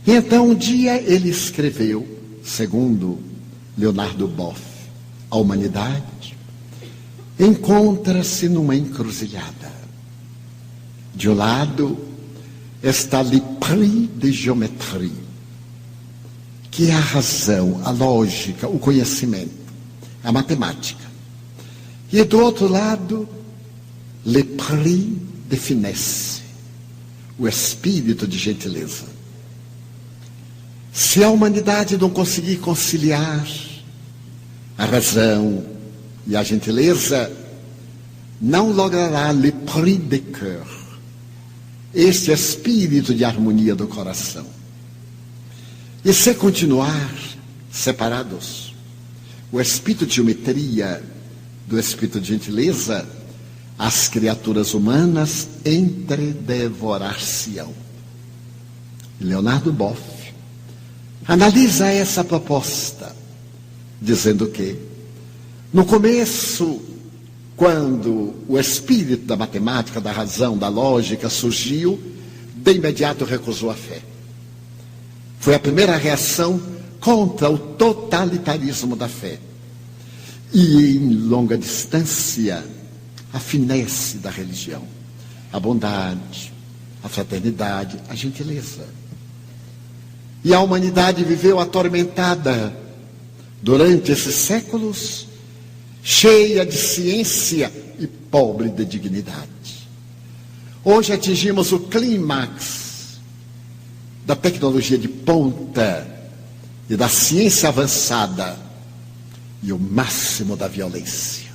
E então um dia ele escreveu, segundo Leonardo Boff, a humanidade encontra-se numa encruzilhada. De um lado está l'esprit de géométrie, que é a razão, a lógica, o conhecimento, a matemática. E do outro lado, l'esprit de finesse, o espírito de gentileza. Se a humanidade não conseguir conciliar a razão e a gentileza, não logrará l'esprit de cœur, este espírito de harmonia do coração. E se continuar separados, o espírito de geometria do espírito de gentileza, as criaturas humanas entredevorar-se-ão. Leonardo Boff analisa essa proposta, dizendo que, no começo, quando o espírito da matemática, da razão, da lógica surgiu, de imediato recusou a fé. Foi a primeira reação contra o totalitarismo da fé. E, em longa distância, a finesse da religião, a bondade, a fraternidade, a gentileza. E a humanidade viveu atormentada durante esses séculos, cheia de ciência e pobre de dignidade. Hoje atingimos o clímax da tecnologia de ponta e da ciência avançada e o máximo da violência,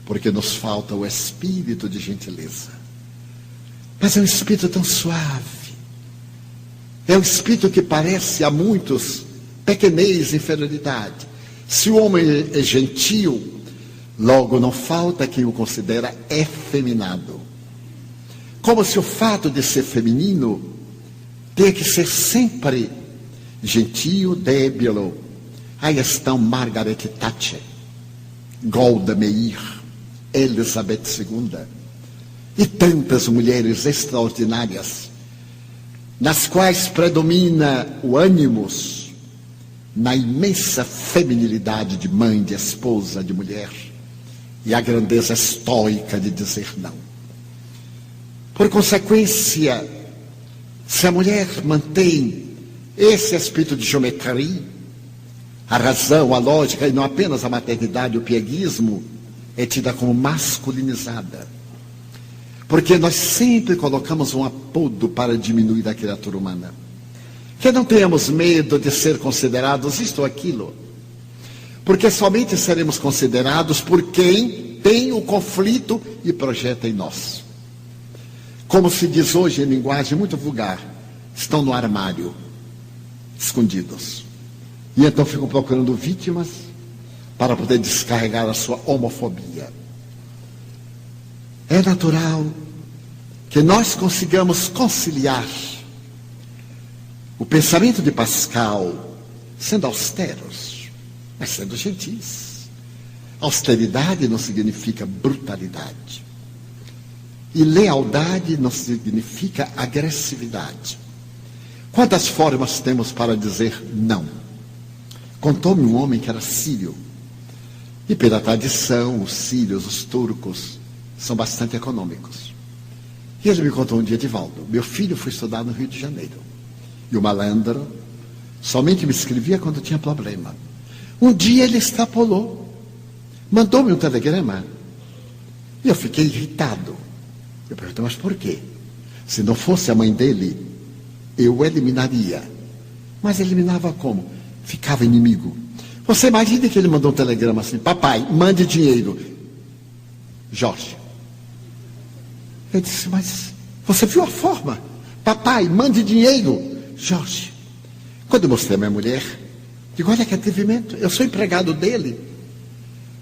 porque nos falta o espírito de gentileza. Mas é um espírito tão suave, é um espírito que parece a muitos pequenez, inferioridade. Se o homem é gentil, logo não falta quem o considera efeminado. Como se o fato de ser feminino tenha que ser sempre gentil, débil. Aí estão Margaret Thatcher, Golda Meir, Elizabeth II e tantas mulheres extraordinárias, nas quais predomina o ânimos, na imensa feminilidade de mãe, de esposa, de mulher, e a grandeza estoica de dizer não. Por consequência, se a mulher mantém esse espírito de geometria, a razão, a lógica, e não apenas a maternidade, o pieguismo, é tida como masculinizada. Porque nós sempre colocamos um apodo para diminuir a criatura humana. Que não tenhamos medo de ser considerados isto ou aquilo. Porque somente seremos considerados por quem tem o conflito e projeta em nós. Como se diz hoje em linguagem muito vulgar, estão no armário, escondidos. E então ficam procurando vítimas para poder descarregar a sua homofobia. É natural que nós consigamos conciliar o pensamento de Pascal, sendo austeros, mas sendo gentis. Austeridade não significa brutalidade. E lealdade não significa agressividade. Quantas formas temos para dizer não? Contou-me um homem que era sírio. E pela tradição, os sírios, os turcos, são bastante econômicos. E ele me contou um dia: Divaldo, meu filho foi estudar no Rio de Janeiro. E o malandro somente me escrevia quando tinha problema. Um dia ele extrapolou, mandou-me um telegrama. E eu fiquei irritado. Eu perguntei: mas por quê? Se não fosse a mãe dele, eu o eliminaria. Mas eliminava como? Ficava inimigo. Você imagina que ele mandou um telegrama assim: papai, mande dinheiro. Jorge. Eu disse: mas você viu a forma? Papai, mande dinheiro. Jorge. Quando eu mostrei a minha mulher, digo: olha que atrevimento, eu sou empregado dele.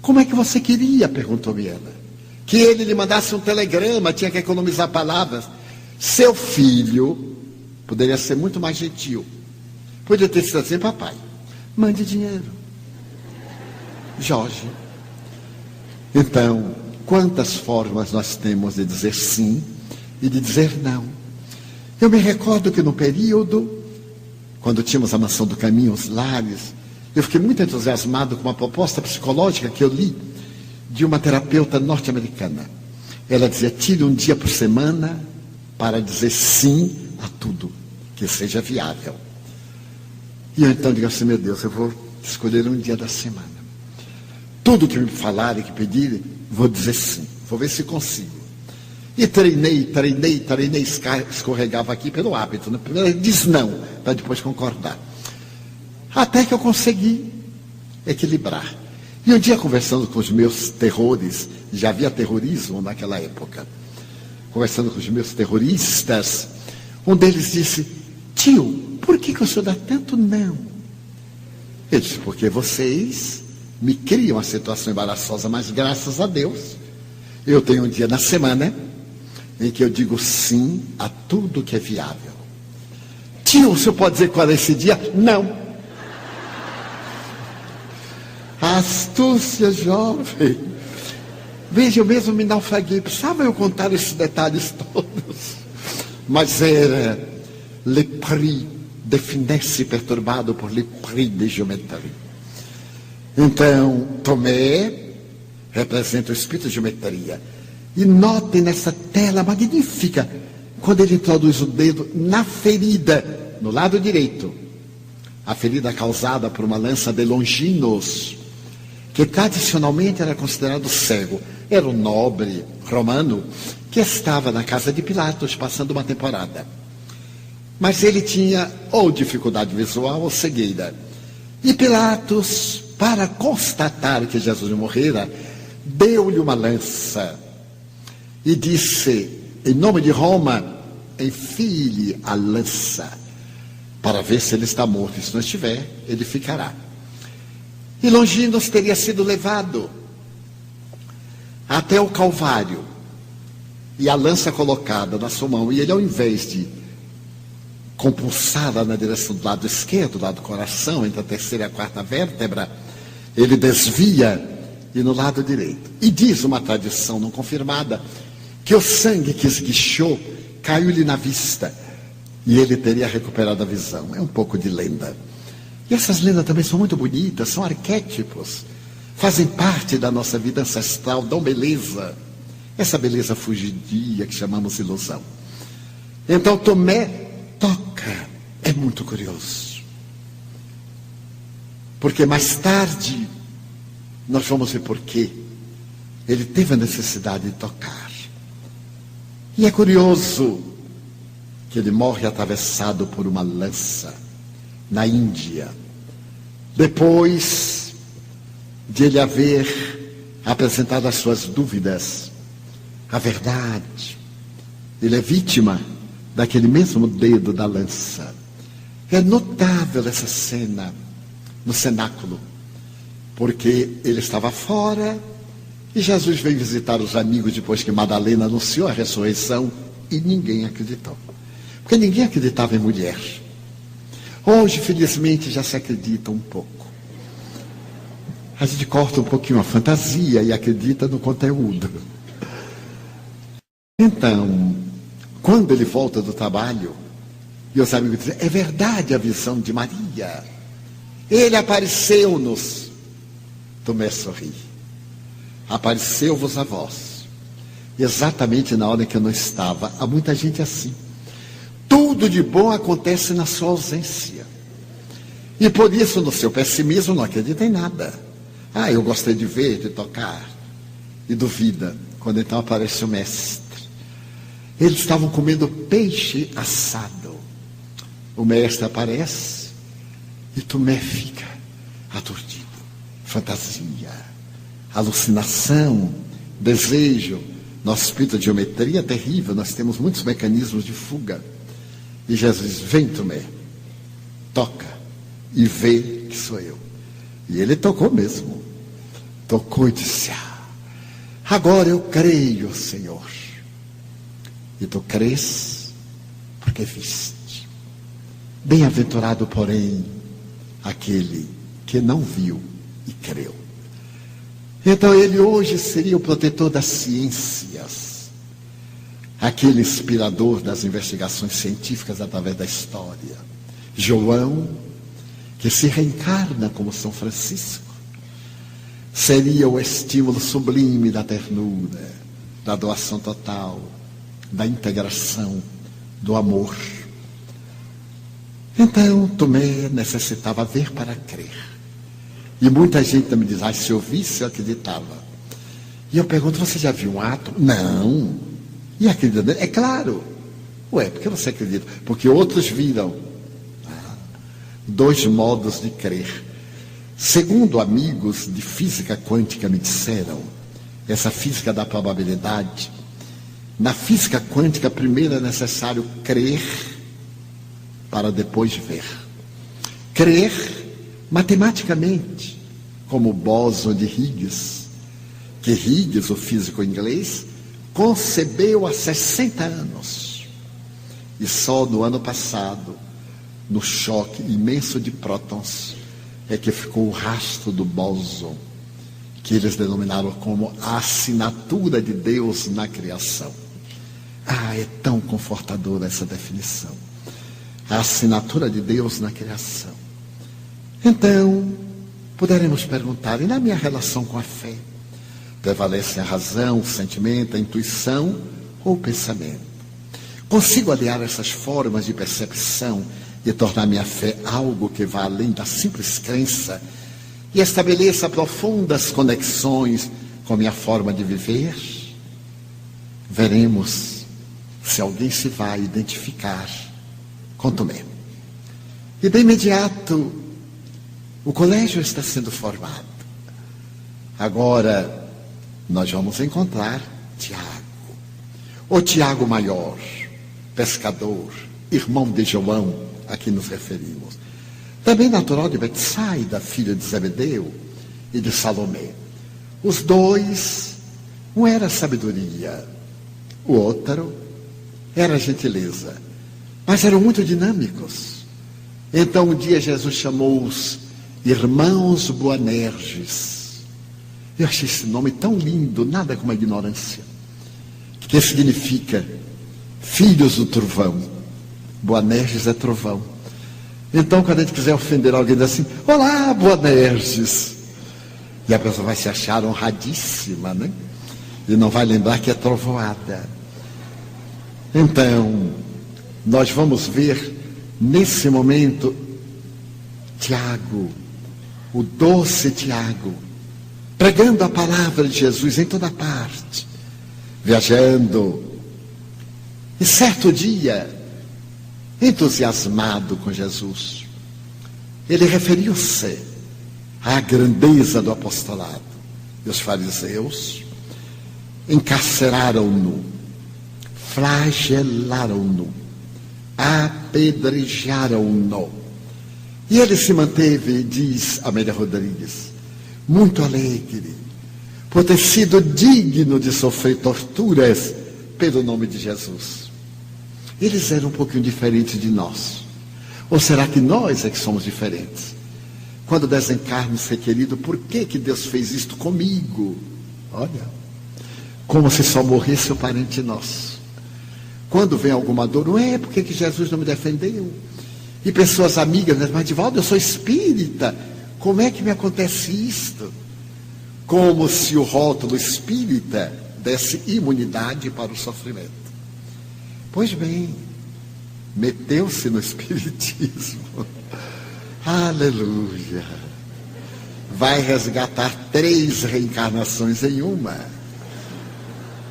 Como é que você queria? Perguntou-me ela. Que ele lhe mandasse um telegrama, tinha que economizar palavras. Seu filho poderia ser muito mais gentil. Podia ter sido assim: papai, mande dinheiro. Jorge. Então, quantas formas nós temos de dizer sim e de dizer não. Eu me recordo que no período, quando tínhamos a Mansão do Caminho, os lares, eu fiquei muito entusiasmado com uma proposta psicológica que eu li de uma terapeuta norte-americana. Ela dizia: tire um dia por semana para dizer sim a tudo que seja viável. E eu então digo assim: meu Deus, eu vou escolher um dia da semana. Tudo que me falarem, que pedirem, vou dizer sim. Vou ver se consigo. E treinei, escorregava aqui pelo hábito. Né? Primeiro diz não, para depois concordar. Até que eu consegui equilibrar. E um dia, conversando com os meus terrores, já havia terrorismo naquela época, conversando com os meus terroristas, um deles disse: tio, por que o senhor dá tanto não? Eu disse: porque vocês me criam uma situação embaraçosa, mas graças a Deus, eu tenho um dia na semana em que eu digo sim a tudo que é viável. Tio, o senhor pode dizer qual é esse dia? Não. Astúcia jovem. Veja, eu mesmo me naufraguei. Precisava eu contar esses detalhes todos. Mas era le prix de finesse perturbado por le prix de geometria. Então, Tomé representa o espírito de geometria. E notem nessa tela magnífica, quando ele introduz o dedo na ferida, no lado direito. A ferida causada por uma lança de Longinos, que tradicionalmente era considerado cego. Era um nobre romano que estava na casa de Pilatos passando uma temporada. Mas ele tinha ou dificuldade visual ou cegueira. E Pilatos, para constatar que Jesus morrera, deu-lhe uma lança e disse: em nome de Roma, enfie-lhe a lança, para ver se ele está morto. E se não estiver, ele ficará. E Longinos teria sido levado até o Calvário, e a lança colocada na sua mão, e ele, ao invés de compulsada na direção do lado esquerdo, do lado do coração, entre a terceira e a quarta vértebra, ele desvia e no lado direito. E diz uma tradição não confirmada que o sangue que esguichou caiu-lhe na vista e ele teria recuperado a visão. É um pouco de lenda. E essas lendas também são muito bonitas, são arquétipos, fazem parte da nossa vida ancestral, dão beleza. Essa beleza fugidia que chamamos ilusão. Então Tomé toca. É muito curioso. Porque mais tarde nós vamos ver por quê ele teve a necessidade de tocar. E é curioso que ele morre atravessado por uma lança na Índia. Depois de ele haver apresentado as suas dúvidas, a verdade, ele é vítima daquele mesmo dedo da lança. É notável essa cena no cenáculo, porque ele estava fora e Jesus veio visitar os amigos depois que Madalena anunciou a ressurreição e ninguém acreditou. Porque ninguém acreditava em mulher. Hoje, felizmente, já se acredita um pouco. A gente corta um pouquinho a fantasia e acredita no conteúdo. Então, quando ele volta do trabalho, E os amigos dizem, é verdade a visão de Maria. Ele apareceu-nos. Tomé sorri. Apareceu-vos a vós. Exatamente na hora em que eu não estava. Há muita gente assim. Tudo de bom acontece na sua ausência. E por isso, no seu pessimismo, não acredita em nada. Ah, eu gostei de ver, de tocar. E duvida, quando então aparece o mestre. Eles estavam comendo peixe assado. O mestre aparece e Tomé fica aturdido. Fantasia, alucinação, desejo. Nosso espírito de geometria é terrível, nós temos muitos mecanismos de fuga. E Jesus diz, vem Tomé, toca e vê que sou eu. E ele tocou mesmo. Tocou e disse, agora eu creio, Senhor. E tu crês porque viste. Bem-aventurado, porém, aquele que não viu e creu. Então ele hoje seria o protetor das ciências, aquele inspirador das investigações científicas através da história. João, que se reencarna como São Francisco, seria o estímulo sublime da ternura, da doação total, da integração, do amor. Então, Tomé necessitava ver para crer. E muita gente me diz, se eu visse, eu acreditava. E eu pergunto, você já viu um átomo? Não. E acredita? É claro. Ué, por que você acredita? Porque outros viram. Dois modos de crer. Segundo amigos de física quântica me disseram, essa física da probabilidade, na física quântica, primeiro é necessário crer para depois ver. Crer matematicamente, como o bóson de Higgs, que Higgs, o físico inglês, concebeu há 60 anos. E só no ano passado, no choque imenso de prótons, é que ficou o rastro do bóson, que eles denominaram como a assinatura de Deus na criação. É tão confortadora essa definição. A assinatura de Deus na criação. Então, poderemos perguntar, e na minha relação com a fé? Prevalece a razão, o sentimento, a intuição ou o pensamento? Consigo aliar essas formas de percepção e tornar minha fé algo que vá além da simples crença e estabeleça profundas conexões com minha forma de viver? Veremos se alguém se vai identificar com Tomé. E de imediato, o colégio está sendo formado. Agora, nós vamos encontrar Tiago. O Tiago maior, pescador, irmão de João, a quem nos referimos. Também natural de Betsaida, filho de Zebedeu e de Salomé. Os dois, um era sabedoria, o outro era gentileza. Mas eram muito dinâmicos. Então um dia Jesus chamou-os irmãos Boanerges. Eu achei esse nome tão lindo, nada como a ignorância. Que significa filhos do trovão. Boanerges é trovão. Então, quando a gente quiser ofender alguém, diz assim, olá, Boanerges. E a pessoa vai se achar honradíssima, né? E não vai lembrar que é trovoada. Então, nós vamos ver, nesse momento, Tiago, o doce Tiago, pregando a palavra de Jesus em toda parte, viajando. E certo dia, entusiasmado com Jesus, ele referiu-se à grandeza do apostolado. E os fariseus encarceraram-no, flagelaram-no, apedrejaram-no. E ele se manteve, diz Amélia Rodrigues, muito alegre, por ter sido digno de sofrer torturas pelo nome de Jesus. Eles eram um pouquinho diferentes de nós. Ou será que nós é que somos diferentes? Quando desencarno, ser querido, por que Deus fez isto comigo? Olha, como se só morresse o parente nosso. Quando vem alguma dor, não é porque que Jesus não me defendeu. E pessoas amigas, mas Divaldo, eu sou espírita, como é que me acontece isto? Como se o rótulo espírita desse imunidade para o sofrimento. Pois bem, meteu-se no espiritismo. Aleluia! Vai resgatar 3 reencarnações em uma.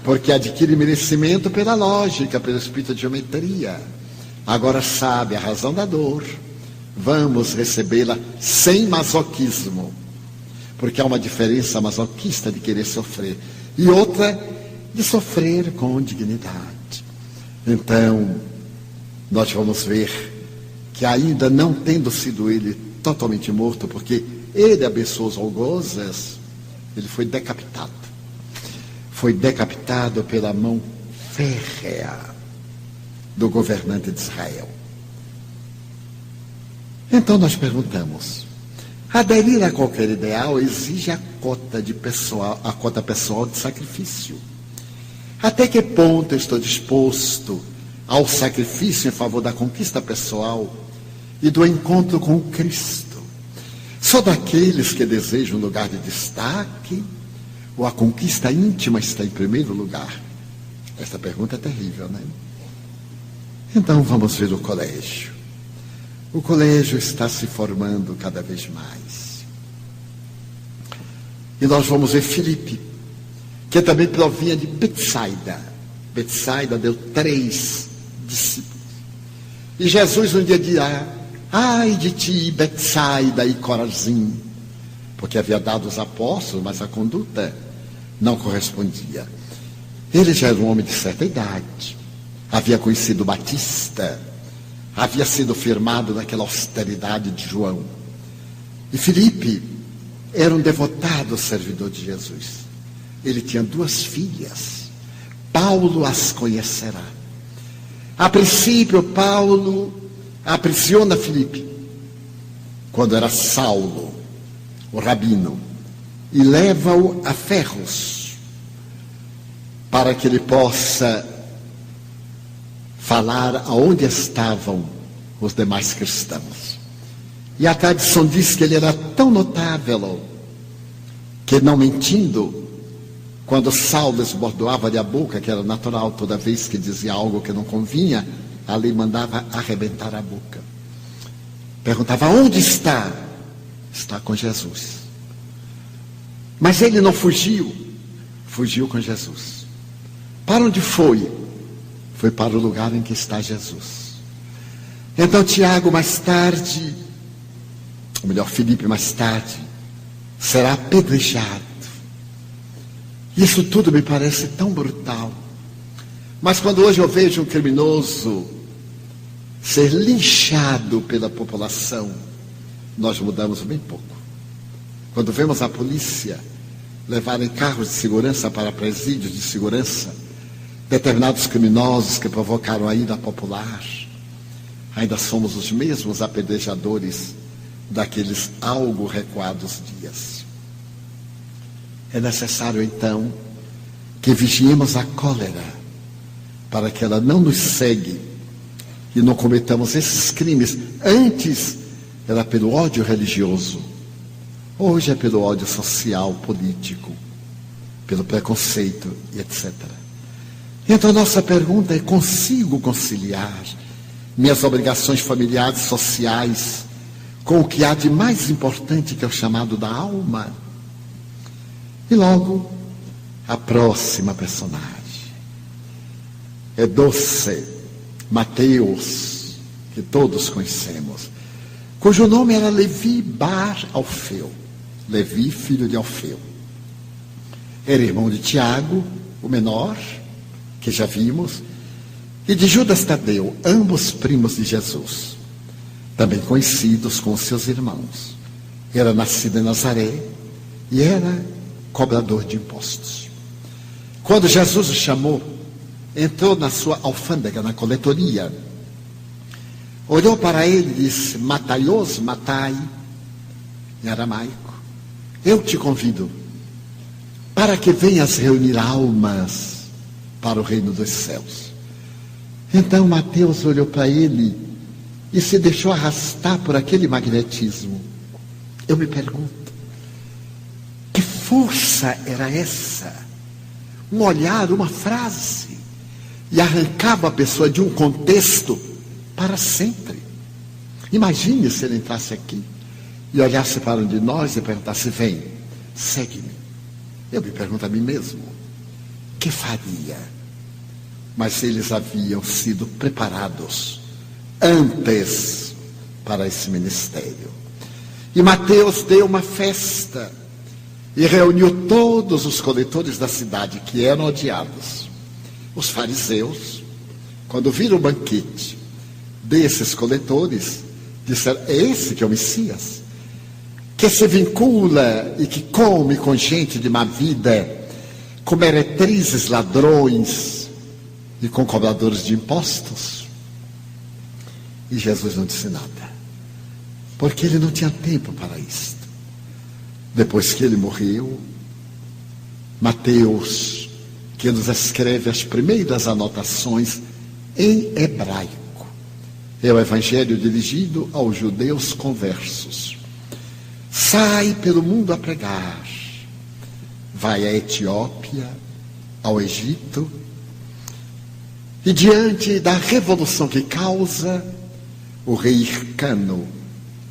Porque adquire merecimento pela lógica, pelo espírito de geometria. Agora sabe a razão da dor. Vamos recebê-la sem masoquismo. Porque há uma diferença masoquista de querer sofrer e outra de sofrer com dignidade. Então, nós vamos ver que ainda não tendo sido ele totalmente morto, porque ele abençoou os algozes, ele foi decapitado. Foi decapitado pela mão férrea do governante de Israel. Então nós perguntamos, aderir a qualquer ideal exige a cota pessoal de sacrifício. Até que ponto eu estou disposto ao sacrifício em favor da conquista pessoal e do encontro com Cristo? Sou daqueles que desejam um lugar de destaque ou a conquista íntima está em primeiro lugar? Esta pergunta é terrível, né? Então vamos ver o colégio. O colégio está se formando cada vez mais. E nós vamos ver Filipe, que também provinha de Betsaida. Betsaida deu 3 discípulos. E Jesus um dia dirá, ai de ti, Betsaida e Corazim, porque havia dado os apóstolos, mas a conduta não correspondia. Ele já era um homem de certa idade, havia conhecido Batista, havia sido firmado naquela austeridade de João. E Filipe era um devotado servidor de Jesus. Ele tinha 2 filhas. Paulo as conhecerá. A princípio, Paulo aprisiona Filipe, quando era Saulo, o rabino, e leva-o a ferros, para que ele possa falar aonde estavam os demais cristãos. E a tradição diz que ele era tão notável que, não mentindo, quando Saulo esbordoava-lhe a boca, que era natural, toda vez que dizia algo que não convinha, a lei mandava arrebentar a boca. Perguntava, onde está? Está com Jesus. Mas ele não fugiu, fugiu com Jesus. Para onde foi? Foi para o lugar em que está Jesus. Então Tiago mais tarde, ou melhor, Filipe mais tarde, será apedrejado. Isso tudo me parece tão brutal. Mas quando hoje eu vejo um criminoso ser linchado pela população, nós mudamos bem pouco. Quando vemos a polícia levarem carros de segurança para presídios de segurança, determinados criminosos que provocaram a ira popular, ainda somos os mesmos apedrejadores daqueles algo recuados dias. É necessário, então, que vigiemos a cólera, para que ela não nos cegue e não cometamos esses crimes. Antes era pelo ódio religioso, hoje é pelo ódio social, político, pelo preconceito e etc. Então a nossa pergunta é, consigo conciliar minhas obrigações familiares, sociais, com o que há de mais importante, que é o chamado da alma? E logo, a próxima personagem é Doce, Mateus, que todos conhecemos, cujo nome era Levi Bar Alfeu. Levi, filho de Alfeu. Era irmão de Tiago, o menor, que já vimos, e de Judas Tadeu, ambos primos de Jesus, também conhecidos com seus irmãos. Era nascido em Nazaré e era cobrador de impostos. Quando Jesus o chamou, entrou na sua alfândega, na coletoria, olhou para ele e disse, Mataios, Matai, em aramaico, eu te convido para que venhas reunir almas para o reino dos céus. Então Mateus olhou para ele e se deixou arrastar por aquele magnetismo. Eu me pergunto, que força era essa? Um olhar, uma frase, e arrancava a pessoa de um contexto para sempre. Imagine se ele entrasse aqui e olhasse para um de nós e perguntasse: vem, segue-me. Eu me pergunto a mim mesmo, que faria? Mas eles haviam sido preparados antes para esse ministério. E Mateus deu uma festa e reuniu todos os coletores da cidade, que eram odiados. Os fariseus, quando viram o banquete desses coletores, disseram: é esse que é o Messias, que se vincula e que come com gente de má vida, com meretrizes, ladrões e com cobradores de impostos? E Jesus não disse nada, porque ele não tinha tempo para isto. Depois que ele morreu, Mateus, que nos escreve as primeiras anotações em hebraico, é o evangelho dirigido aos judeus conversos. Sai pelo mundo a pregar, vai à Etiópia, ao Egito, e diante da revolução que causa, o rei Hircano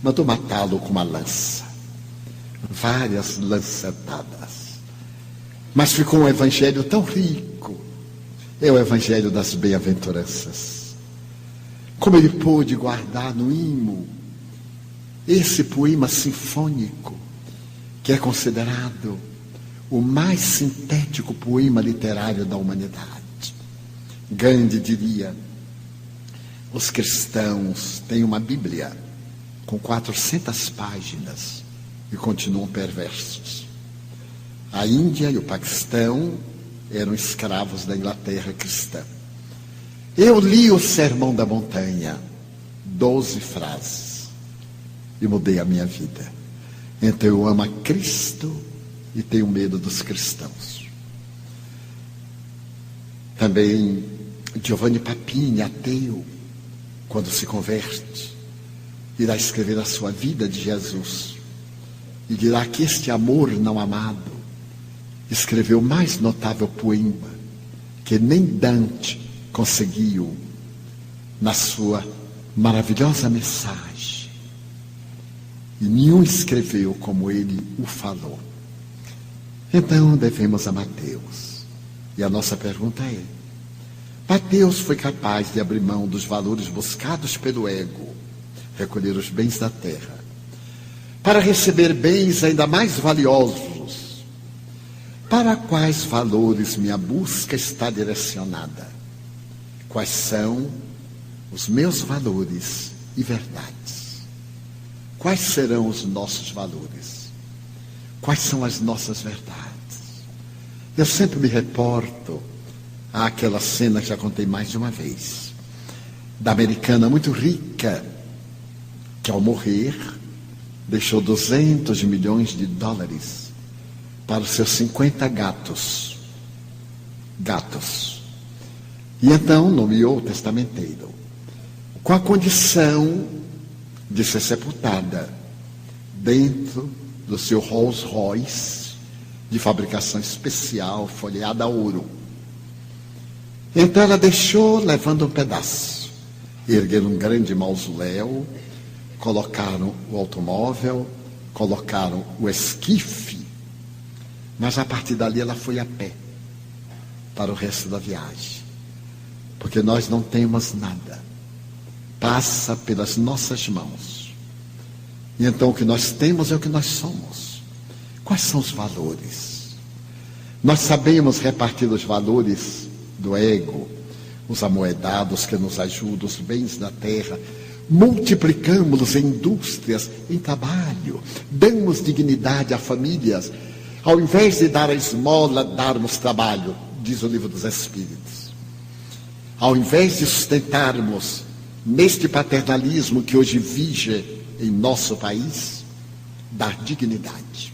mandou matá-lo com uma lança, várias lançetadas. Mas ficou um evangelho tão rico, é o evangelho das bem-aventuranças. Como ele pôde guardar no imo esse poema sinfônico, que é considerado o mais sintético poema literário da humanidade. Gandhi diria: os cristãos têm uma Bíblia com 400 páginas e continuam perversos. A Índia e o Paquistão eram escravos da Inglaterra cristã. Eu li o Sermão da Montanha, 12 frases, e mudei a minha vida. Então eu amo a Cristo e tenho medo dos cristãos. Também Giovanni Papini, ateu, quando se converte, irá escrever a sua vida de Jesus e dirá que este amor não amado escreveu o mais notável poema que nem Dante conseguiu na sua maravilhosa mensagem, e nenhum escreveu como ele o falou. Então devemos a Mateus, e a nossa pergunta é: Mateus foi capaz de abrir mão dos valores buscados pelo ego, recolher os bens da terra, para receber bens ainda mais valiosos. Para quais valores minha busca está direcionada? Quais são os meus valores e verdades? Quais serão os nossos valores? Quais são as nossas verdades? Eu sempre me reporto àquela cena que já contei mais de uma vez, da americana muito rica, que ao morrer deixou 200 milhões de dólares para os seus 50 gatos. E então nomeou o testamenteiro, com a condição de ser sepultada dentro do seu Rolls Royce, de fabricação especial, folheada a ouro. Então ela deixou, levando um pedaço. Ergueram um grande mausoléu, colocaram o automóvel, colocaram o esquife, mas a partir dali ela foi a pé para o resto da viagem. Porque nós não temos nada. Passa pelas nossas mãos. E então o que nós temos é o que nós somos. Quais são os valores? Nós sabemos repartir os valores do ego, os amoedados que nos ajudam, os bens da terra, multiplicamos-los em indústrias, em trabalho, damos dignidade a famílias, ao invés de dar a esmola, darmos trabalho, diz o Livro dos Espíritos. Ao invés de sustentarmos neste paternalismo que hoje vige em nosso país, dar dignidade.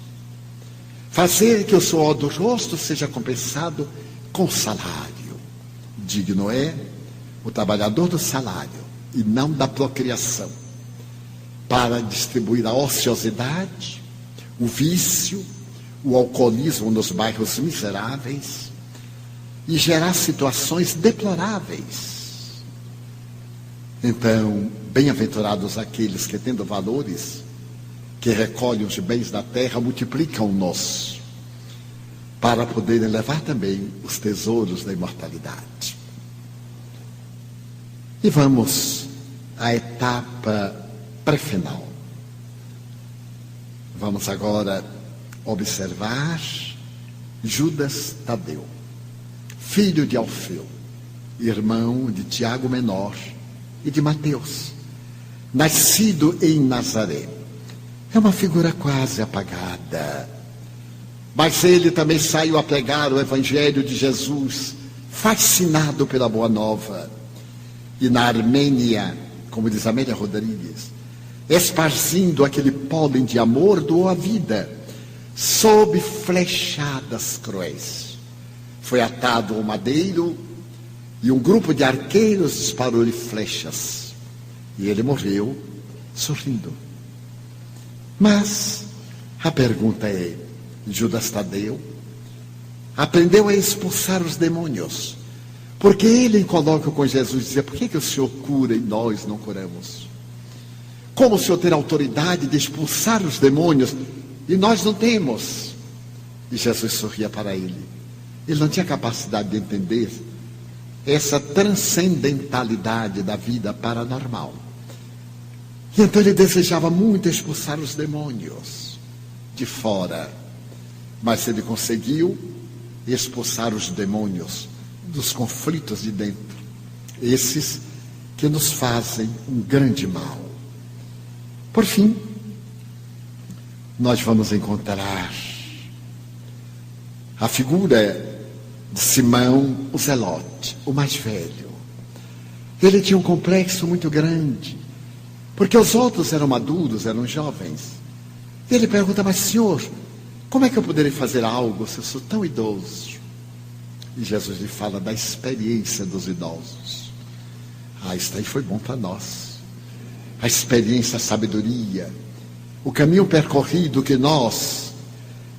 Fazer que o suor do rosto seja compensado com salário. Digno é o trabalhador do salário e não da procriação, para distribuir a ociosidade, o vício, o alcoolismo nos bairros miseráveis e gerar situações deploráveis. Então, bem-aventurados aqueles que, tendo valores, que recolhem os bens da terra, multiplicam-nos para poderem levar também os tesouros da imortalidade. E vamos à etapa pré-final. Vamos agora observar Judas Tadeu, filho de Alfeu, irmão de Tiago Menor e de Mateus, nascido em Nazaré. É uma figura quase apagada, mas ele também saiu a pregar o Evangelho de Jesus, fascinado pela Boa Nova. E na Armênia, como diz Amélia Rodrigues, esparzindo aquele pólen de amor, doou a vida sob flechadas cruéis. Foi atado ao madeiro e um grupo de arqueiros disparou-lhe flechas. E ele morreu sorrindo. Mas a pergunta é, Judas Tadeu aprendeu a expulsar os demônios, porque ele, em colóquio com Jesus, dizia: por que o Senhor cura e nós não curamos? Como o Senhor tem autoridade de expulsar os demônios e nós não temos? E Jesus sorria para ele. Ele não tinha capacidade de entender essa transcendentalidade da vida paranormal. E então ele desejava muito expulsar os demônios de fora, mas ele conseguiu expulsar os demônios dos conflitos de dentro, esses que nos fazem um grande mal. Por fim, nós vamos encontrar a figura de Simão o Zelote, o mais velho. Ele tinha um complexo muito grande, porque os outros eram maduros, eram jovens. E ele pergunta: mas Senhor, como é que eu poderei fazer algo se eu sou tão idoso? E Jesus lhe fala da experiência dos idosos. Isso aí foi bom para nós. A experiência, a sabedoria, o caminho percorrido que nós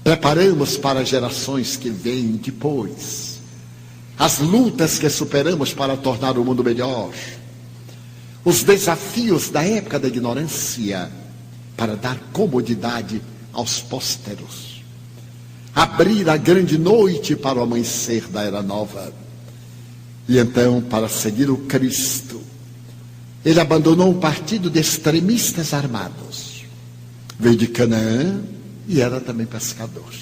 preparamos para gerações que vêm depois, as lutas que superamos para tornar o mundo melhor, os desafios da época da ignorância para dar comodidade aos pósteros, abrir a grande noite para o amanhecer da Era Nova. E então, para seguir o Cristo, ele abandonou um partido de extremistas armados. Veio de Canaã e era também pescador.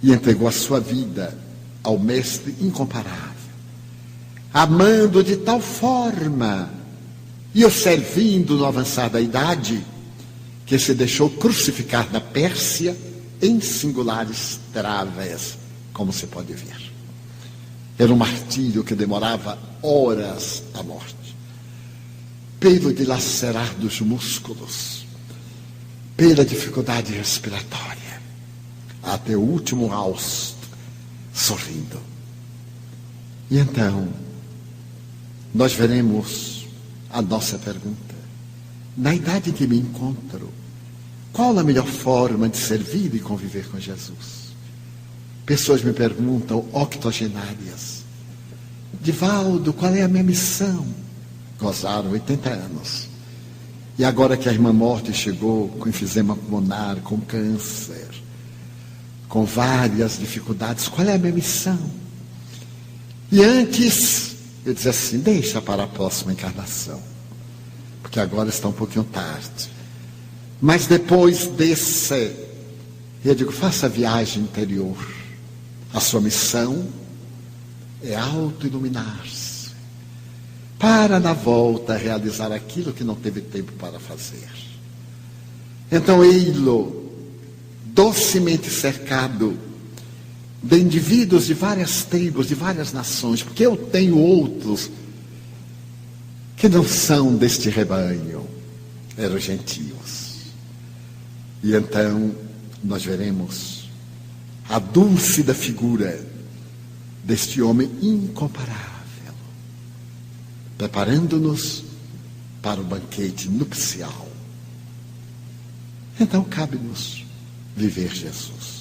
E entregou a sua vida ao Mestre incomparável, amando de tal forma e o servindo no avançar da idade, que se deixou crucificar na Pérsia em singulares travas, como se pode ver. Era um martírio que demorava horas a morte, pelo dilacerar dos músculos, pela dificuldade respiratória, até o último hausto, sorrindo. E então, nós veremos a nossa pergunta: na idade em que me encontro, qual a melhor forma de servir e conviver com Jesus? Pessoas me perguntam, octogenárias: Divaldo, qual é a minha missão? Gozaram 80 anos. E agora que a irmã Morte chegou com enfisema pulmonar, com câncer, com várias dificuldades, qual é a minha missão? E antes, eu dizia assim: deixa para a próxima encarnação, porque agora está um pouquinho tarde. Mas depois desse, eu digo: faça a viagem interior. A sua missão é auto-iluminar-se, para na volta realizar aquilo que não teve tempo para fazer. Então, ei-lo docemente cercado de indivíduos de várias tribos, de várias nações, porque eu tenho outros que não são deste rebanho, eram gentios. E então nós veremos a dúlcida figura deste homem incomparável, preparando-nos para o banquete nupcial. Então cabe-nos viver Jesus.